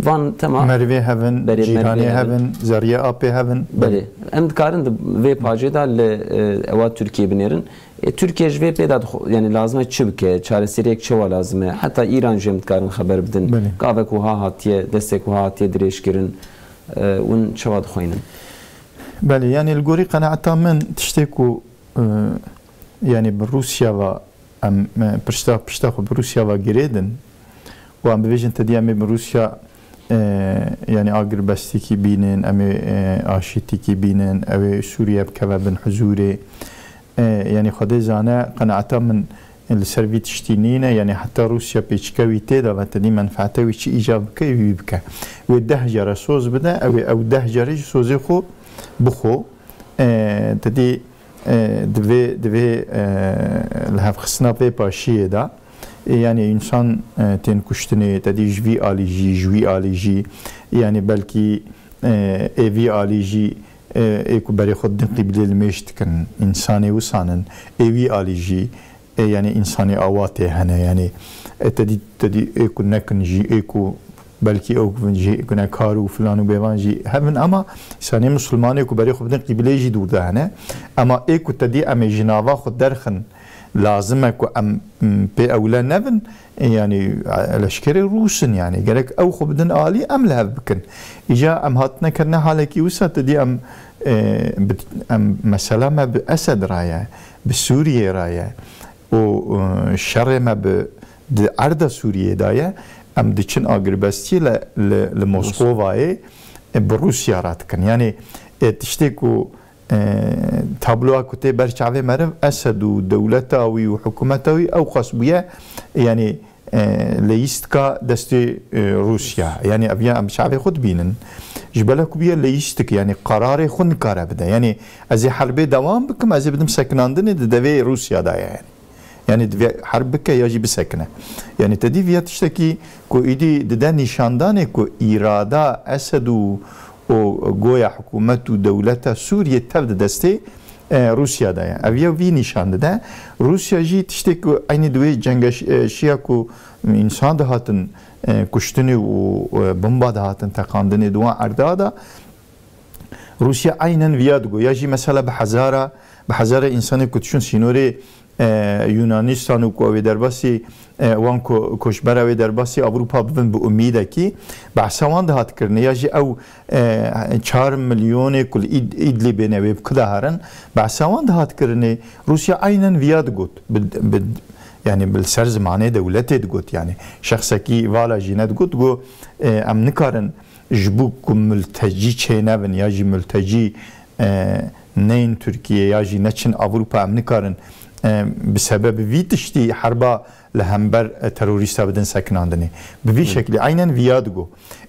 وان تمام مروی هفن جیهانی هفن زریه آبی هفن بله ام دکارن وی پاجه دا اواد ترکیه بنیرن ترکیه جوی پیدا yani lazım çubke çaresi rek çava lazım hatta İran jem dkarın haber bidin qave ku ha hatiye destek ku hatiye direşkirin un çava dxoynin بله يعني الجوري قناعتها من تشتكوا يعني بروسيا و ام بشتاخو بروسيا و جريدن وام بفيجن تديامي بروسيا يعني اگر بستيكي بينن امي اشيتيكي بينن او سوريا بكبابن حزوري يعني خدي زانا قناعتها من السرفي تشتينينا يعني حتى روسيا بيشكاوي تيدا وتدي منفعته وشي ايجاب كي بك والدهجر سوز بدا او دهجر سوزي خو بخو تدي دوی لحاف خصنا به پاشیه دا yani insan ten kuştune tadi jvi alici yani belki evi alici eku beri xuddin qibli meştkin insani usanın evi alici yani insani avate hane yani tadi eku nekinci eku belki o günah karu falan bevanji hemen ama sani Müslümanı ku beri xubdin qibleji durda hane ama eku tadi am jinava xud derxin lazım ku am pe awla nevin yani leşkeri Rusun yani gerek ev xubdin ali am lev bikin ija am hatna kerna halaki usa tadi am mesela ma bi Esed raya bi Suriye raya o şerre ma bi arda Suriye daya ام دچن آگربستی ل موسکوای بروسیا رات کن یعنی تشتی کو تابلو کته برچاوی مرو اسد و دولتاوی و حکومتاوی او قصبیه یعنی لیست کا دست روسیا یعنی ابیا ام شعب خود بینن جبله کوبیه لیست کی یعنی قرار خود کاره بده یعنی از حرب دوام بکم از بدم سکناندن دوی روسیا دا yani yani harbike yaji bisekne. Yani tedi viyat işte ki ko idi dede nişandane ko irada Esedu o goya hükümetu devlete Suriye tevde deste Rusya'da yani. Aviya vi nişandı da Rusya jit işte ko aynı duve cengaş şia ko insan da hatın kuştunu o bomba da hatın takandını duan arda da Rusya aynen viyat go yaji mesela behazara insanı kutuşun sinori Yunanistan و کوی درباسی وان کوشبر و درباسی اروپا بودن به امیده کی بحثوان دهات کرد نیاجی او 4 میلیون کل ایدلی بنویب کده هرن بحثوان دهات کرد روسیا aynı ویاد گوت yani بالسر زمانه دولته گوت yani شخصی کی والا جنت گوت گو ام نکارن جبوک ملتجی چینون یا جی ملتجی نین ترکیه یا جی نچن اروپا ام نکارن بسبب ویتشتی حربا لهمبر تروریستا بدن سکناندنی به وی شکلی عیناً ویادگو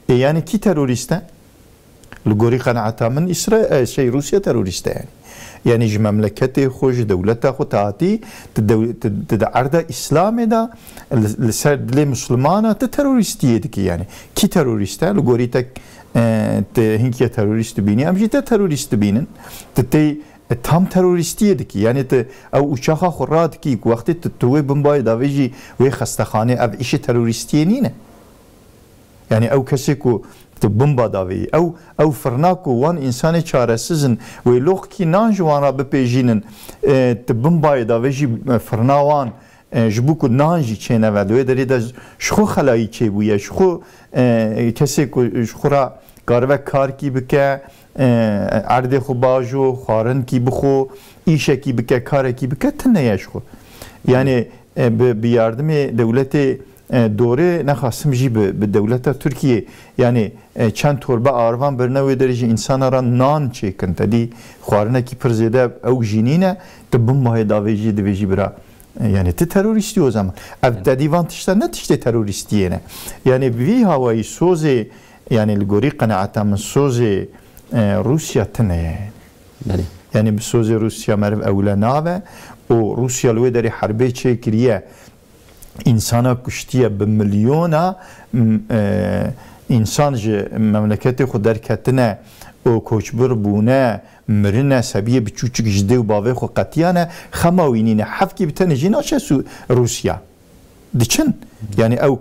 yani کی تروریستا لگوری قناعتا من اسرائیل روسیا تروریستا yani مملکت خوش دولت خود تاتی تدعردا اسلام دا لسر دل مسلمانه تروریستیه کی yani کی تروریستا لگوری تک هنگی تروریست بینی امجی تروریست بینن تی tam teröristiydi ki yani te o uçağa xurrat ki vakti tuve bombay daveci ve hastahane ev işi teröristiyeni ne yani o kesi ku te bomba davi o fırnaku wan insanı çaresizin ve loh ki nanjwana bepejinin te bombay daveci fırnawan jbuku nanji çene ve de de şu xalayı çe bu ya şu kesi ku xura karve kar ki bike عرض خوباجو خارن کی بخو ایشه کی بکه کار کی بکه تنیش خو یعنی به یاردم دولت دوره نخواستم جی به دولت ترکیه یعنی چند توربه آروان برنوی درجه انسان را نان چکن تدی خارنه کی پرزیده او جینینه تبون ماه داویجی دویجی برا yani te teröristi o zaman. Evde divan tişte ne tişte teröristiye ne? Yani vi havayı soze yani gori kanaatamın soze روسیا تنه یعنی بسوز روسیا مرو اوله ناوه و روسیا لوی داری حربه چه کریه انسانا کشتیه به میلیونا انسان جه مملکت خود در کتنه و کوچبر بونه مرنه سبیه بچوچک جده و باوی خو قطیانه خماوینینه حفکی بتنجی ناچه روسیا دچن يعني او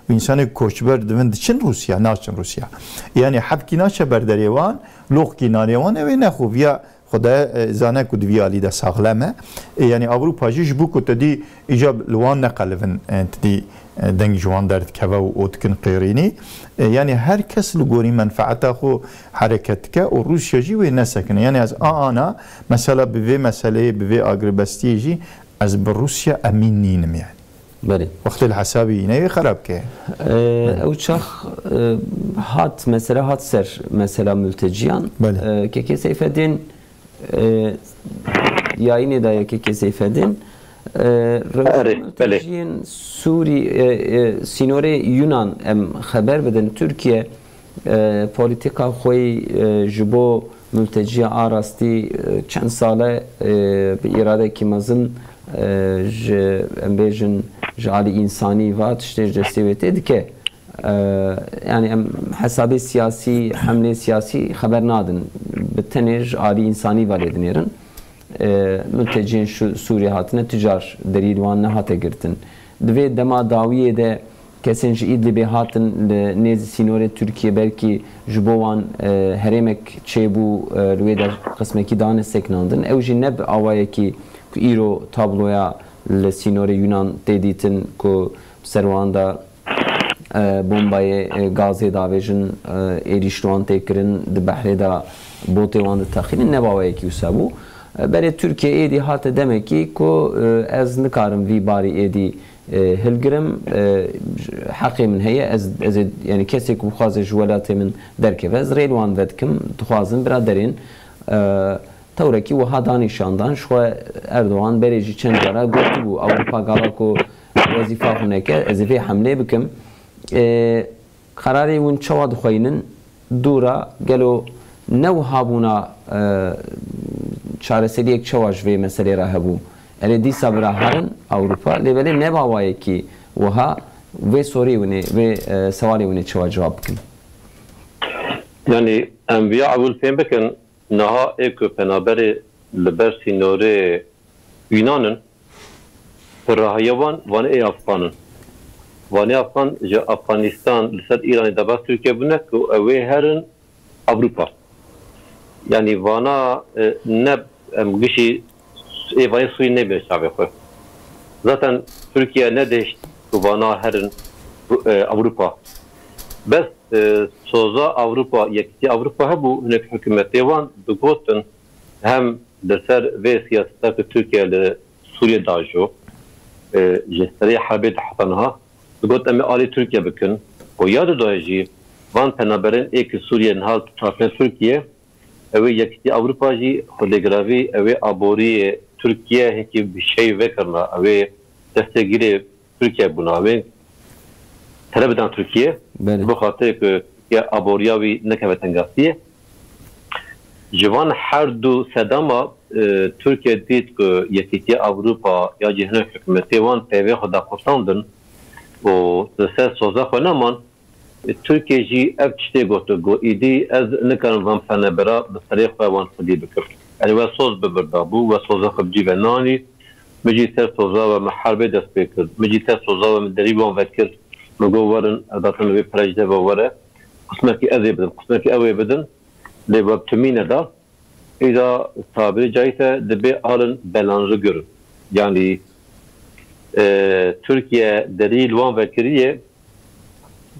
انسان کوچبر دون دچن روسیا ناچن روسیا يعني حبکی ناچه بردریوان لوق کی ناریوان و نه خوب یا خدا زانه کو دیالی ده ساغلمه يعني اوروپا جيش بو کو تدي ايجاب لوان نقلفن تدي دنگ جوان درد كوا و اوتكن قيريني يعني هر كس لغوري منفعته خو حركتك و روسيا جي و نسكن يعني از انا مثلا بوي مساله بوي اغربستي جي از بروسيا امين نينم يعني بله وقت الحسابي نه خراب که او چخ هات مثلا هات سر مثلا ملتجیان که که سیفدین یا اینه دایا که سیفدین ملتجیان سوری سینوری یونان ام خبر بدن ترکیه پولیتیکا خوی جبو ملتجی آراستی چند ساله به اراده کی مزن ام بیجن جعلی انسانی و تشتیج دستیویتی دکه yani hesabı siyasi hamle siyasi haber nadın bitenej ali insani validinirin mülteciyen şu Suriye hatine tücar derilvan ne hate girtin dve dema daviye de kesince İdlib'e hatın nezi sinore Türkiye belki jubovan heremek çebu rüyede kısmeki dane seknandın evji neb avaya ki İro tabloya le sinore Yunan deditin ku servanda bombayı gazı davejin eriştuan tekirin de bahre da botevan da taxinin ne bavaya ki usabu bere Türkiye edi hatta demek ki ku az nikarim vi bari edi hilgirim haqqi min heye az yani kesek bu xazı jwelatı min derkevez reilwan vedkim tuxazın biraderin تورکی و هادانیشاندان شو اردوغان بریجی چند جارا گفت بو اوروپا گالا کو وظیفه خونه که از وی حمله بکم قراری ون چواد خوینن دورا گلو نو هابونا چارەسەری یک چواش وی مسئله را هبو الی دی صبر هرن اوروپا لیولی نباوایی کی وها وی سوری ونی وی سوالی ونی چوا جواب بکن yani enbiya abul fehim bikن نها ایک پنابر لبر سینوره یونانن پراهیوان وان ای افغانن وان افغان جا افغانستان لسر ایران دباس ترکیه بونه که اوه هرن اوروپا یعنی وانا نب امگشی ایوانی سوی نبیر شعبه خواه zaten Türkiye ne değişti وانا هرن اوروپا بس سوزا Avrupa yekti Avrupa bu hünek hükümeti van dugoten hem deser ve siyasette Türkiye Suriye dajo jesteri harbi tahtanha dugot emi ali Türkiye bükün o yadı doyji van penaberin ek Suriye'nin hal tarafı Türkiye evi yekti Avrupa ji telegrafi evi abori Türkiye heki bir şey vekarna evi destegiri Türkiye buna evi talep eden Türkiye bu xatir ki ya aboriyavi nekevetengasiye jivan her du sedama Türkiye dit ki yekiti Avrupa ya cihne hükümeti van peve xoda kostandın o ses soza xonaman Türkiye ji ev çte gotu go idi az nekan van fanabera bsari xwan xdi bikir yani ve soz bibirda bu ve soza xbci ve nani meci ser soza ve maharbe dest bekir meci ser soza ve medriban vekir مجوورن أضافن في برجة وورا قسمك أذي بدن قسمك أوي بدن لباب تمينة دا إذا tabiri caizse دبي آلن بلانجı görün yani Türkiye delil van vekiriye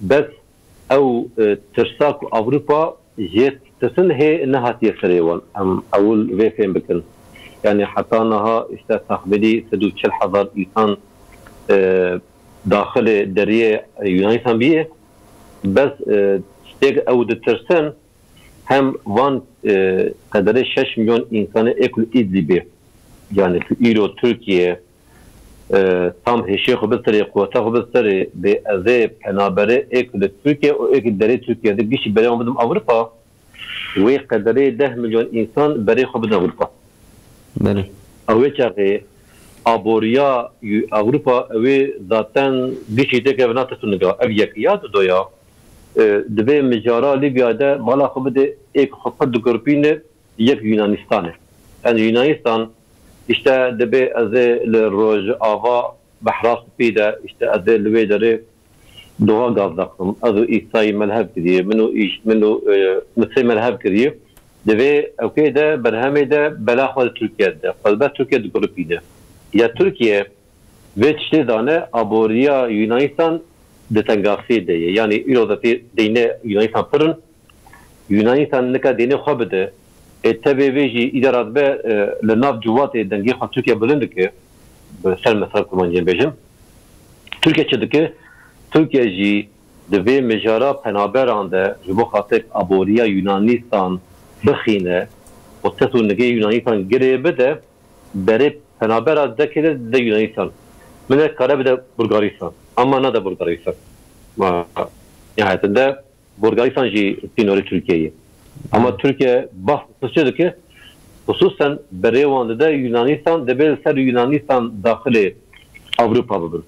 bes أو ترساك أوروبا جيت تسن هي إنها تيسريون أم أول فين بكن يعني حتى أنها استخدمي سدود شل حضر إنسان داخل درية يونانيسان بيه بس ستيق او دترسن هم وان قدر 6 milyon insanı ekul İdlib'e yani İro Türkiye tam heşe xubesteri kuvveta xubesteri be azê penabere ekul Türkiye o ekul derê Türkiye'de gişi bere olmadım Avrupa ve قدر 10 milyon insan bere xubedin Avrupa bere avê çağı aboriya Avrupa ve zaten gişide kevnat sunuga ev yekiya doya dve micara Libya'da mala xubede ek xafad grupine yek Yunanistan'e. Yani Yunanistan işte debe azı roj ava bahras pide işte azı lüvederi doğa gazdaktım. Azı İsa'yı melheb kiriye. Minu Mısır melheb kiriye. Deve okeyde berhamede belahval Türkiye'de. Kalbe Türkiye'de grupide. Ya Türkiye ve çeşitli tane aboriya Yunanistan detengafsi diye. Yani irodati dine Yunanistan pırın. Yunanistan ne kadar dine xabede. Tabi veji idarat be lenav cuvatı dengi xan Türkiye bilindi ki ser mesela kurmancı bejim. Türkiye çediki Türkiye ji deve mejara penaberande jibo xatek aboriya Yunanistan bixine o tesu nege Yunanistan girebe de beri penabera dekede de Yunanistan. Mene karabe de Bulgaristan. Ama ne de Bulgaristan. Nihayetinde Bulgaristan ji pinori Türkiye'yi. Ama Türkiye bahsediyor ki hususen berevanda da Yunanistan debel ser Yunanistan dahili Avrupa budur.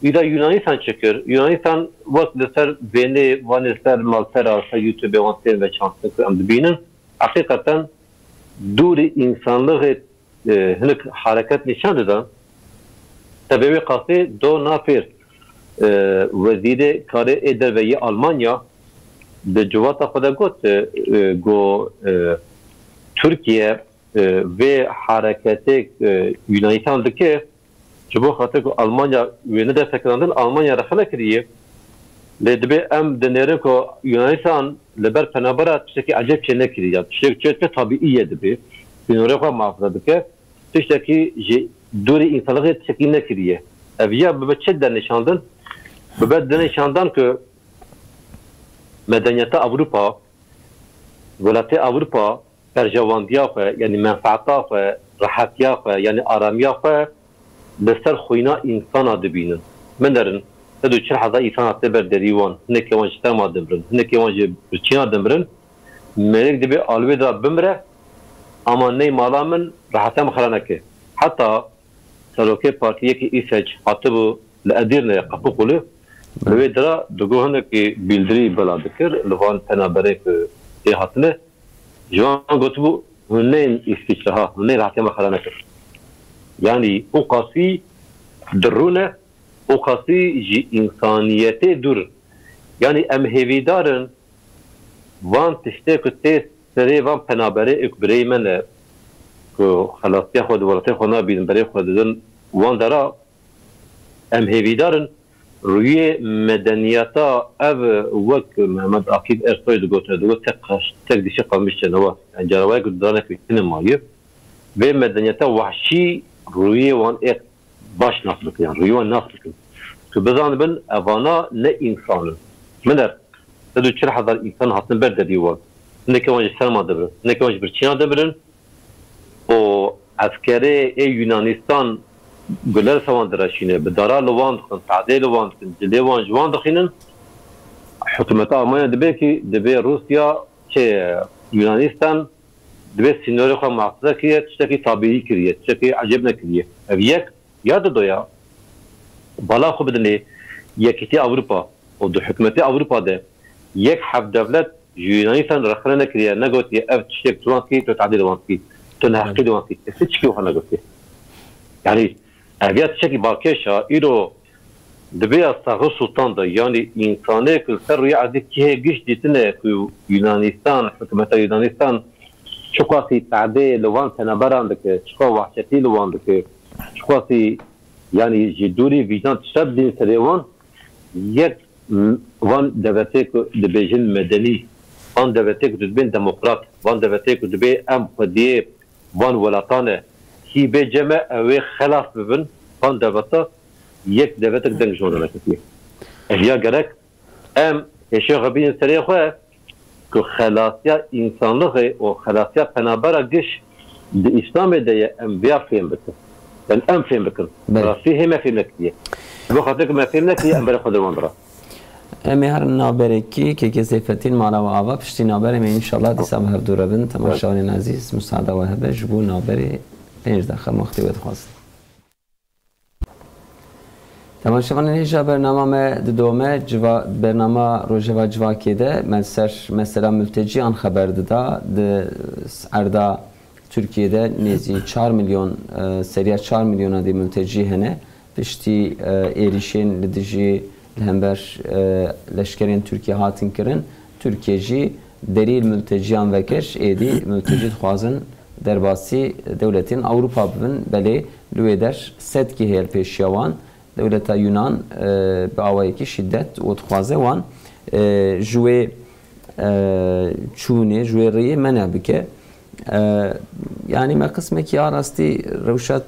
İda Yunanistan çekiyor. Yunanistan vakti ser beni vaneser malser arsa YouTube vanter ve şanslık amdibinin hakikaten duri insanlığı hınık hareket nişanı da sebebi kası do nafir vezire kare eder ve Almanya de cuvata kadar go Türkiye ve hareketi Yunanistan'daki çubuğu hatta Almanya ve ne de tekrar Almanya rakana kiriye le de em denerim ko Yunanistan leber penabara tişteki acayip şeyler kiriye tişteki tabii de bir oraya muhafaza ki tişteki duri insanlığı tişteki ne kiriye evya bebçe de nişandın bebçe nişandan ki medeniyete Avrupa, velatı Avrupa, perjavandiya yani menfaata rahatya yani aramiya beser xuyna insan adı binin. Ben derim, ne de çırhaza insan adı berderivan, ne ki vancı tam adım birin, ne ki vancı birçin adım birin, melek de bir alveda bimre, ama ne malamın rahatam xaranaki. Hatta Saroke Partiye ki İsveç hatı bu Edirne kapı kulu, ve dara duguhane ki bildiri beladıkır, lüvan penabere ki hatine, Joan gotubu hüneyn İsviçreha, hüneyn rahatama xaranakır. Yani o kasi durune, o kasi insaniyete dur. Yani emhevidarın van tişte kütte sere van penabere ekbreymene ku halasya xod varate xona bin bere xodun van dara emhevidarın روی مدنیت او وقت محمد عقیل ارتای دو تک دیشه قلمش جنوا جنوای گدرانه کشتن مایه و مدنیت وحشی روی وان ایک باش نفلک yani روی وان نفلک که بزن بن اوانا نه انسان منر تدو 4000 insan hatın berde diyor ne ki vanje serma debir ne ki vanje birçina debirin o askeri Yunanistan Güler savan diraşine, bedara luvan dıkın, ta'de luvan dıkın, cilevan juvan dıkının hükümeti Almanya debe ki debe Rusya Yunanistan debe sinori kwa mağaza kiye, tişteki tabi'i kiriye, tişteki acebne kiriye. Ev yek, ya da doya bala khu bedene yekiti Avrupa, o da hükümeti Avrupa'da yek haf devlet Yunanistan rakhana kiriye, ne gotiye ev tiştek tuvan ki, to ta'de luvan ki, to nehaqi luvan ki, tişte çıkıyor hana gotiye. Yani eviyat çeki bakışa iro debe Sağı Sultan'da yani insanı külser rüya adı ki güç ditine Yunanistan, hükümeti Yunanistan çok asi ta'de luvan tenabarandaki, çok vahşeti luvandaki, çok asi yani ciduri vicdan tişab din serevan yek van devletek debejin medeni, van devletek düzbin demokrat, van devletek debe empadiye, van velatane ki be ceme ve xilaf bibin van devleta yek devletek denk jona naktiye. Ya gerek em eşe bin seriye xwe ki xelasya insanlığı o xelasya penabara giş de İslam'da de em biya film bitir. Yani em film bitir. Rasi hem film naktiye. Bu xatir ki film naktiye em bere xodurman bira. Em her nabereki ki kesefetin mara ve ava pişti naberem inşallah disam hevdurabın tamaşanin aziz müsaade ve hebe jbu naberi 5 دقیقه مختی بد خواست تماشاوان هیچ برنامه دومه برنامه روجوا جواکیده مثلا ملتجی آن خبر داده اردا Türkiye'de nezi 4 milyon seriya 4 milyona di mülteci hene pişti erişin lidici hember leşkerin Türkiye hatin kirin Türkiye'ci deril mülteciyan vekir edi mülteci xwazin derbasi devletin Avrupa bin beli lüeder setki hel peşyavan devleta Yunan bi avayeki şiddet o xwaze wan jwe çuni jwe riye mena bike yani me kısmeki arasti rewşat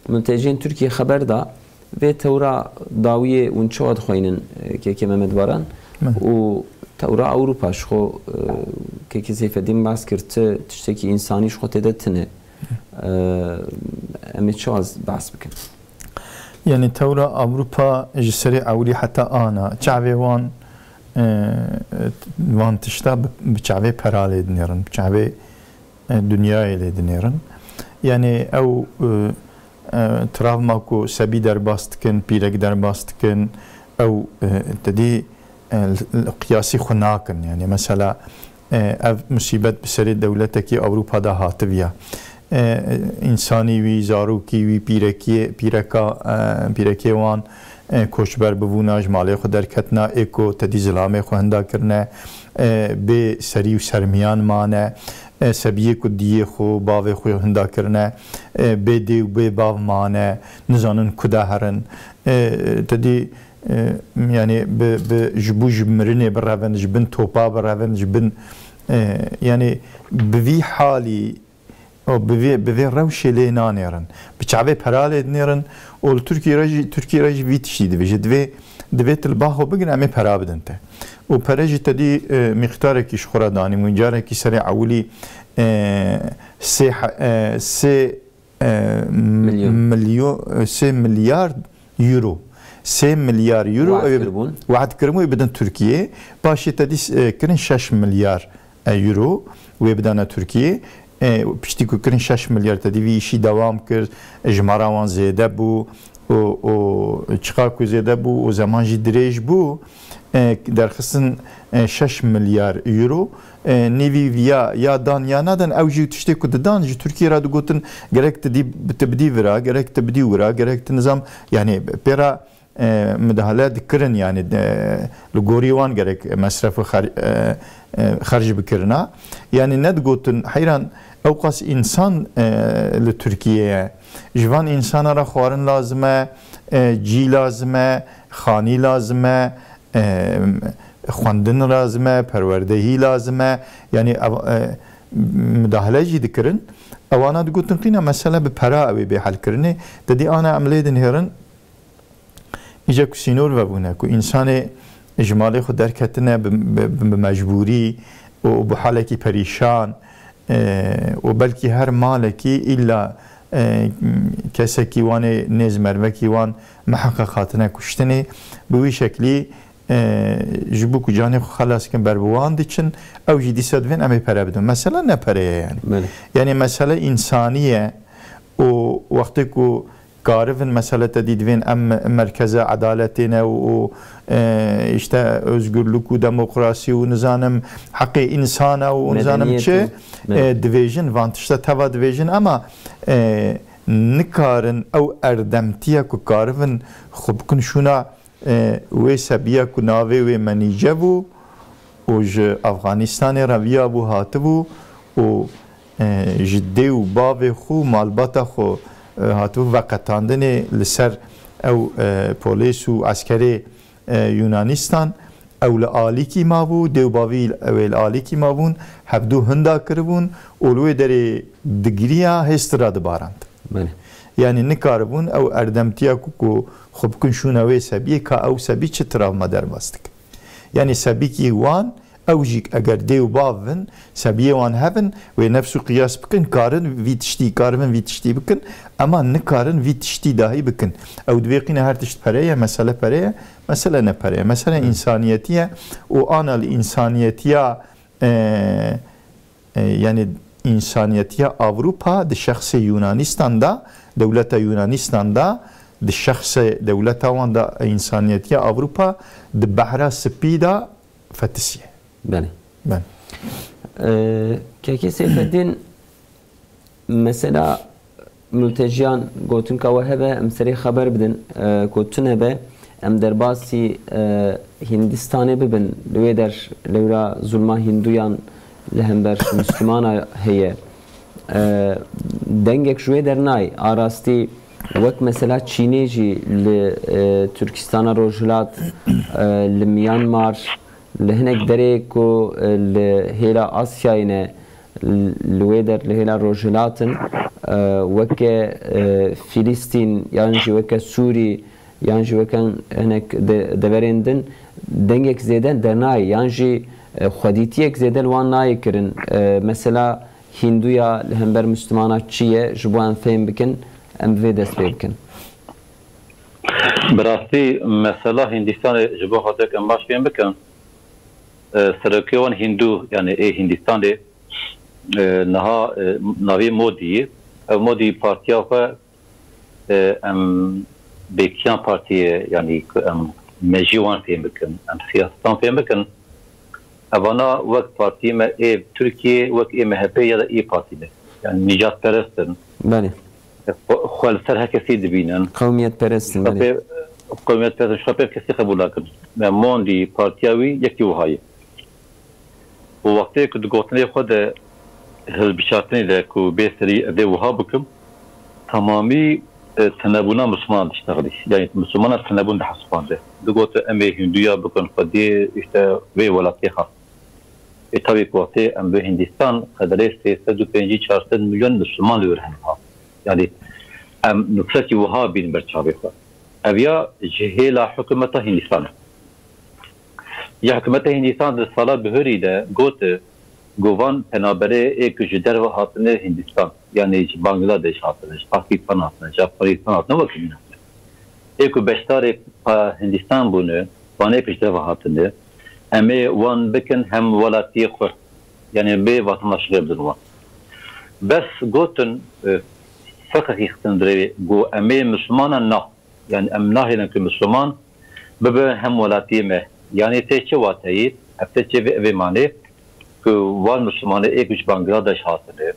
mültecin Türkiye haber da ve tevra dawiye un çoğad xoynin ki Mehmet Baran o tevra Avrupa şo ki zeyfedin baskırtı tişteki insani şo tedetine emet çoğaz bahs bikin yani tevra Avrupa jiseri avli hatta ana çave wan وان تشتا بچاوی پرال دنیرن بچاوی دنیای دنیرن یعنی او تراوما کو سبی در باست کن پیرک در باست کن او تدی قیاسی خناکن یعنی مثلا اف مصیبت بسر دولتکی اروپا دا هاتویا انسانی وی زاروکی وی پیرکی وان کوشبر بووناج مالی خود درکتنا اکو تدی ظلام خو هندا کرنه به سری و سرمیان مانه سبیه کو دیه خو باو خو هندا کرنه به دی و به باو مانه نزانن کدا هرن تدی yani bu jmrine beraven jbin topa beraven jbin yani bi hali o bi rewşe lênanerin biçave perale dnerin ol Türkiye raji vitişdi ve dve tilbaho bigin ame pera bidin te o peraji tedi miqdareki şxura dani muncareki seri awli 3 milyar euro 3 milyar euro vaat kirmu bidin Türkiye başı tedi kirin 6 milyar euro ve bidana Türkiye pişti ku kirin 6 milyar tedi vi işi devam kir jmara wan zêde bu o çıkar ku zêde bu o zaman jî dirêj bu derxistin 6 milyar euro nevî ya dan ya nadan ew jî tiştê ku didan ji Türkiye ra digotin gerek tibdî vira gerek tibdî wira gerek nizam yani pêra müdahale dikirin yani li gorî wan gerek mesrefê xerc bikirina yani ne digotin heyran ew qas insan li Türkiye'ye jivan insana ra xwarin lazim e cî lazim e xanî lazim e xwendin lazim e perwerdehî lazim e yani müdahale jî dikirin ewana digotin qîna mesele bi pera ew ê bêhelkirinê dedî ana em lê dinêrin îca ku sînor vebûne ku însanê ji malê xwe derketine bi mecburî û bi halekî perîşan û belkî her malekî illa kesekî wanê nêz mervekî wan miheqeq hatine kuştinê bi wî şeklî ji bo ku canê xwe xelas bikin ber bi wan diçin ew jî dîsa divên em ê pere bidin mesela ne pereye yani yani mesele insaniye û wextê ku garivin mesele tedî divên em merkeze adaletê ne û işte özgürlük û demokrasî û nizanim heqê insana û nizanim çi divêjin van tişta teva divêjin ama nikarin ew erdemtiya ku garivin xwe bikin şûna wê sebiya ku navê wê menîce bû û ji Afganistanê re viya bû hatibû û ji dê û bavê xwe malbata xwe hatibû veqetandinê li ser ew polîs û askerê Yunanistan ew li alîkî mabû dê û bavî ew li alîkî mabûn hevdû hinda kiribûn û li wê derê digiriya hêstira dibarand yani nikaribûn ew erdemtiya ku xwe bikin şûna wê sebiyê ka ew sebî çi travma derbas dikin yani sebîkî wan ew jî eger dê û bav bin sebiyê wan hebin wê nefs û qiyas bikin karin vî tiştî bikin ama nikarin vî tiştî dahî bikin ew divê qîne her tişt pereye mesele pereye mesele ne pereye mesele insaniyetiye û ana li insaniyetiya yani insaniyetiya Avrupa di şexsê Yunanistan'da devleta Yunanistan'da د شخص دولت وان د انسانیتی اوروپا د بحر سپیدا فتسیه. بله. بله. که سیفالدین مثلا ملتجیان گوتن که هبه ام سری خبر بدن گوتن هبه ام در باسی هندستانی ببن لوی در لورا ظلما هندویان لهم بر مسلمان هیه دنگک شوی در نای آراستی وقت مثلا چینی جی لترکستان روجلات لمیانمار لهنک دره کو لهیلا آسیاینه لویدر لهیلا روجلاتن وک فلسطین یعنی وک سوری یعنی وک هنک دورندن دنگک زیدن در نای یعنی خودیتیک زیدل وان نای کرن مثلا هندویا لهمبر مسلمانات چیه جبوان فهم بکن ام وی دست بکن. براستی مثلا هندستان جبو خاطر کم باش فهم بکن سرکیوان هندو یعنی هندستان ده نها ناوی مودی پارتیا خو ام بیکیان پارتی یعنی ام مجیوان فهم بکن ام سیاستان فهم بکن اوانا وقت پارتی ما ترکیه وقت MHP یا ای پارتی ده یعنی نجات پرستن. بله. خال سر هکسی دبینن. قومیت پرستن. بله. قومیت پرستن شخص کسی قبول کن. موندی پارتیاوی یکی وهای. و وقتی که دکتری خود هل بشارتنی ده که بیشتری ده وها بکم تمامی تنبونه مسلمان داشتغلی یعنی مسلمان تنبون ده حسبانده دکتر امی هندویا بکن خودی اشته وی ولاتی خواست اتابی قوتی ام به هندستان قدره 350-400 میلیون مسلمان لورهن ها یعنی ام نفسکی وها بین برچاوی خواست اویا جهیلا حکومت هندستان یا حکومت هندستان در سالا بهری ده گوت گوان پنابره ایک جدر و حاطنه هندستان یعنی بانگلادش حاطنه پاکستان حاطنه افغانستان حاطنه و کمین حاطنه ایکو بشتار هندستان بونه وانه پیشتر و حاطنه امی وان بکن هم ولاتی خور یعنی به وطنش غیب دنوان بس گوتن فقه اختن دره گو امی مسلمان نه یعنی ام ناهیدن که مسلمان ببه هم ولاتی مه یعنی تیچه واتایی افتیچه به معنی که وان مسلمانه ایکوش بانگلادش حاصله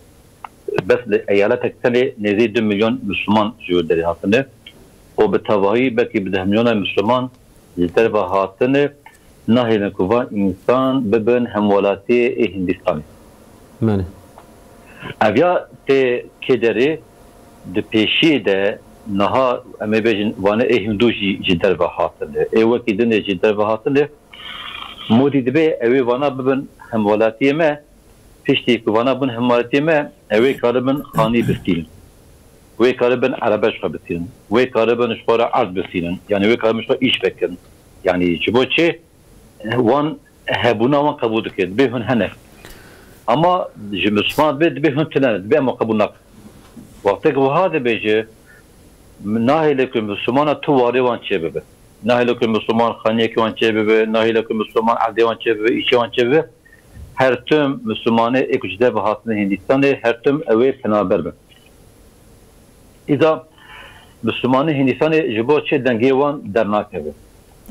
بس ایالت اکتنی نزی 2 میلیون مسلمان جور داری حاصله و به تواهی بکی به 10 میلیون مسلمان جدر با حاصله ناهیدن که وان انسان ببین همولاتی هندستانی منه اویا تی که داری ده پیشی ده نها امی بیجن وانه هندو جدر با حاصله ایوکی دنه جدر با حاصله مودی دبی اوی وانا ببین همولاتی ما پیشتی که وانا بن همولاتی ما اوی کاربن خانی بستیلن اوی کاربن عربش خوا بستیلن اوی کاربن شپارا عرض بستیلن یعنی اوی کاربن شپارا ایش بکن یعنی چبو چه وان هبونا وان قبول دکن بیهن هنه اما مسلمان بید بیهن تلنه بی اما قبول نکن وقتی که وحاده بیجه ناهی که مسلمان تو واری وان چه ببه ناهی که مسلمان خانیه که وان چه ببه ناهی که مسلمان عبده وان چه ببه ایشه وان چه ببه هر تم مسلمانه اکجده به حاصل هندستانه هر تم اوی پنابر بن اذا مسلمانه هندستانه جبو چه دنگی وان در ناکه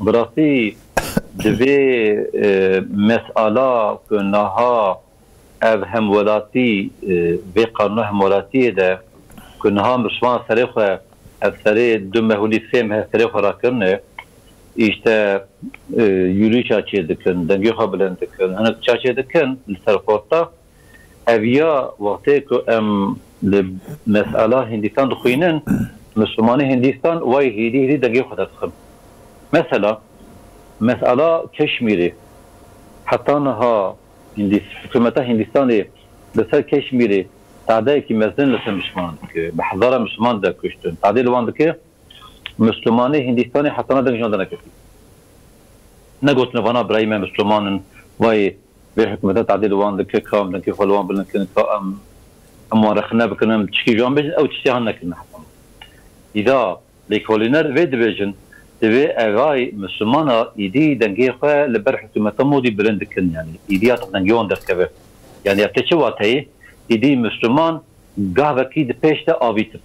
براستی دوی مسئله که نها او همولاتی وی قانون همولاتی ده که نها مسلمان سره خواه او سره دو مهولی سیم سره خواه را کرنه işte yürüyüş çe dikin, dengi xablen dikin, hani çe dikin serporta evya vakti ki em mesela Hindistan dukhinen Müslümanı Hindistan ve hidi dengi xada dikin. Mesela Keşmir'i hatta naha hükümete Hindistan'ı mesela Keşmir'i تعداد کی مزن لسه مسلمان که به هزار مسلمان در کشتن تعداد وان که مسلمانی هندستانی حتی ندارن جان نکردی نگوت نوانا برای من مسلمانن وای به حکومت تعداد وان که کام دن که خلوان بلن که اما رخنه بکنم چکی جان بجن او چی هن نکنه حتی اذا لیکولینر وید بجن دوی اغای مسلمانا ایدی دنگی خواه لبر حکومت مودی بلند کن یعنی ایدیات دنگی وان درکبه یعنی افته چه واتهی ایدی مسلمان گاه وکی ده پیش ده آویتر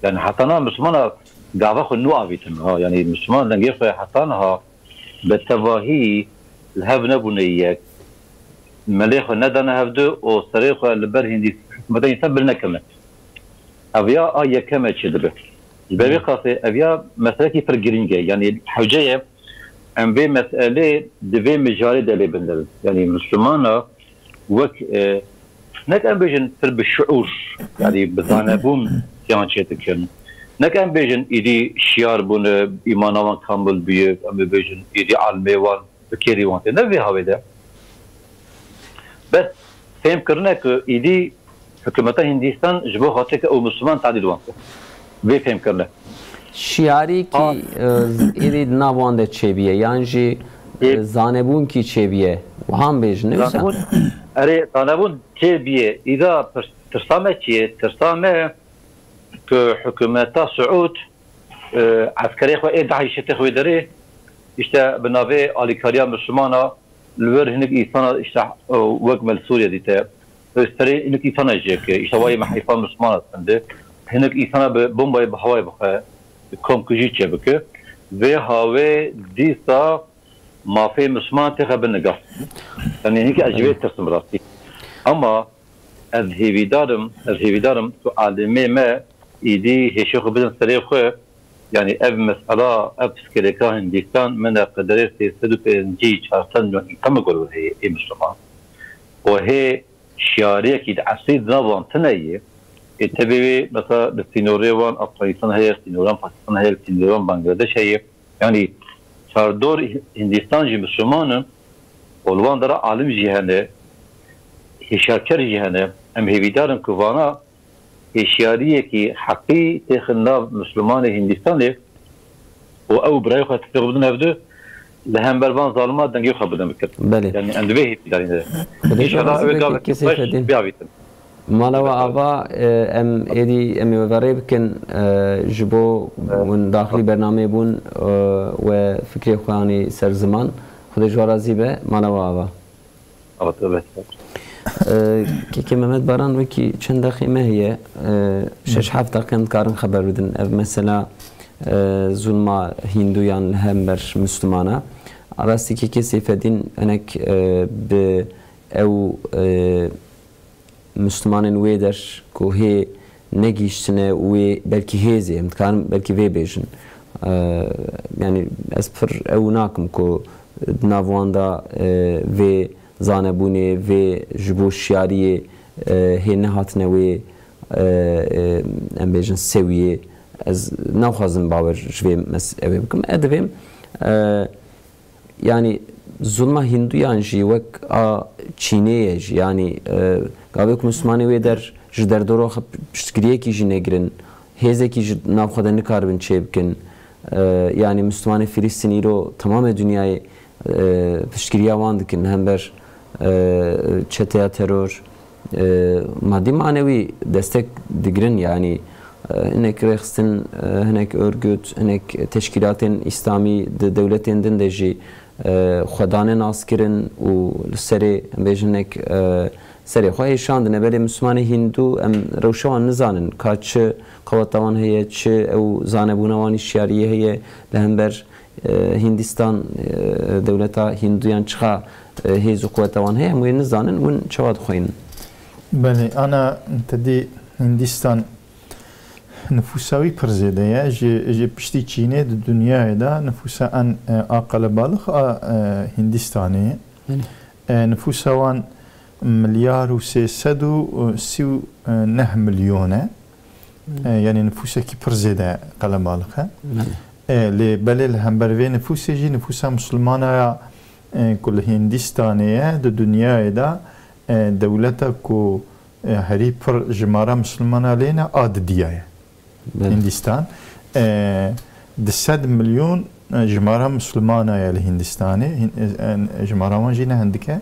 یعنی حتی نا مسلمان دعوة خنو عبيتنها يعني المسلمان لنجي خويا حطانها بالتواهي الهاب نبونيك مليخ ندنا هبدو وصريخ لبر هندي مدن يسبلنا كمان أبيا آية كما تشدبه البابي قاسي أبيا مسألة فرقرينجا يعني حوجية أم بي مسألة دبي مجالي دالي بندل يعني مسلمانا وك نك أم بيجن ترب الشعور يعني بزانبون كمان شيتكن نك أم بيجن إيدي شيار بون إيمانا وان كامل بيه أم بيجن إيدي علمي وان بكيري وان نبي هاوي ده بس فهم کرنا که ایدی حکومت هندستان جبو خاطر که او مسلمان تعدیل وانه به فهم کرنا شیاری کی ایدی نوانده چه بیه یعنی جی زانبون کی چه بیه و هم بیجنه زانبون اره زانبون چه بیه ایدا ترسامه چیه ترسامه که حکومت سعود عسکری خو ادعای شته خو داره işte بنابه آلیکاریا مسلمانا الور هناك إنسان إشتى وجمل سوريا ديتا استري هناك إنسان يجيك إشتى واي محيفان مسلمان عنده هناك إنسان بومباي بهواي بخا كم كجيت جبك ve have disa mafi Müslüman tekabin negah. Yani hiki acıvet tersim rastı. Ama az hevidarım su alime me idi heşo bidin sarıkı yani ev mesela ev skeleka Hindistan mena kadar sedu penci çarsan jo tam gol he Müslüman. O he şiariye ki asid navan tanayi tabii mesela Sinorevan Afganistan hayır Sinoran Pakistan hayır Sinoran Bangladeş hayır yani çardor Hindistan'cı Müslümanın olvan dara alim cihane heşarkar cihane em hevidarın kuvana heşariye ki hakkı tekhinna Müslümanı Hindistan'ı o ev buraya katıldığı evde لهم بربان ظالمات دنگی خبر نمیکرد. بله. یعنی اندوه هیچی دارین. انشالله اوه کسی فدین. مالا و آوا ام ایدی ام وری بکن جبو من داخلی برنامه بون و فکری خوانی سر زمان خود جوارازی به مالا و آوا. آوا تو بس. که محمد باران وکی چند دقیقه هیه شش هفت دقیقه کارن خبر بدن مثلا ظلم هندویان هم بر مسلمانه راستی که کسی فدین انک به او مسلمانین ویدر که هی نگیشتنه و بلکی هیزی امتحان بلکی وی بیشن یعنی از پر او ناکم که نواندا وی زانبونه وی جبو شیاری هی نهاتنه وی ام بیشن سویه از نخوازم باور شوی مسئله بکم ادویم yani zulma Hinduyan jî wek a Çînê jî yani gavek Müslümanê wê der ji derdora xwe piştgiriyekî jî negirin hêzekî ji nav xwe de nikarbin çê bikin yani Müslümanê Filîstîn îro tamamê dünyayê piştgiriya wan dikin hem ber çeteya teror maddi manevî destek digirin yani hinek rexstin hinek örgüt hinek teşkilatên İslami devletên din de jî xwedanê nas kirin û li serê em bêjin hinek serê xwe hêşandin eberê Müslümanê Hindû em rewşa wan nizanin ka çi qeweta wan heye çi ew zanebûna wan îşyariyê heye li hember Hindistan devleta Hinduyan çiqa hêz û qeweta wan heye em wê nizanin hûn çawa dixwînin. Belê ana tedî Hindistan nüfusavi pırzedeye ji piştî Çînê di dünyayê da nüfusa en aqelebalık a Hindistanê nüfusa wan milyar û 339 milyon e yani nüfusekî pir zêde qelebalık e lê belê li hember vê nüfusê jî nüfusa Müslümana ku li Hindistanê ye di dünyayê da dewleta ku herî pir jimara Müslümana lêne a didiya ye Hindistan 200 milyon jimara Müslümana ye li Hindistanê jimara wan jî ne hindike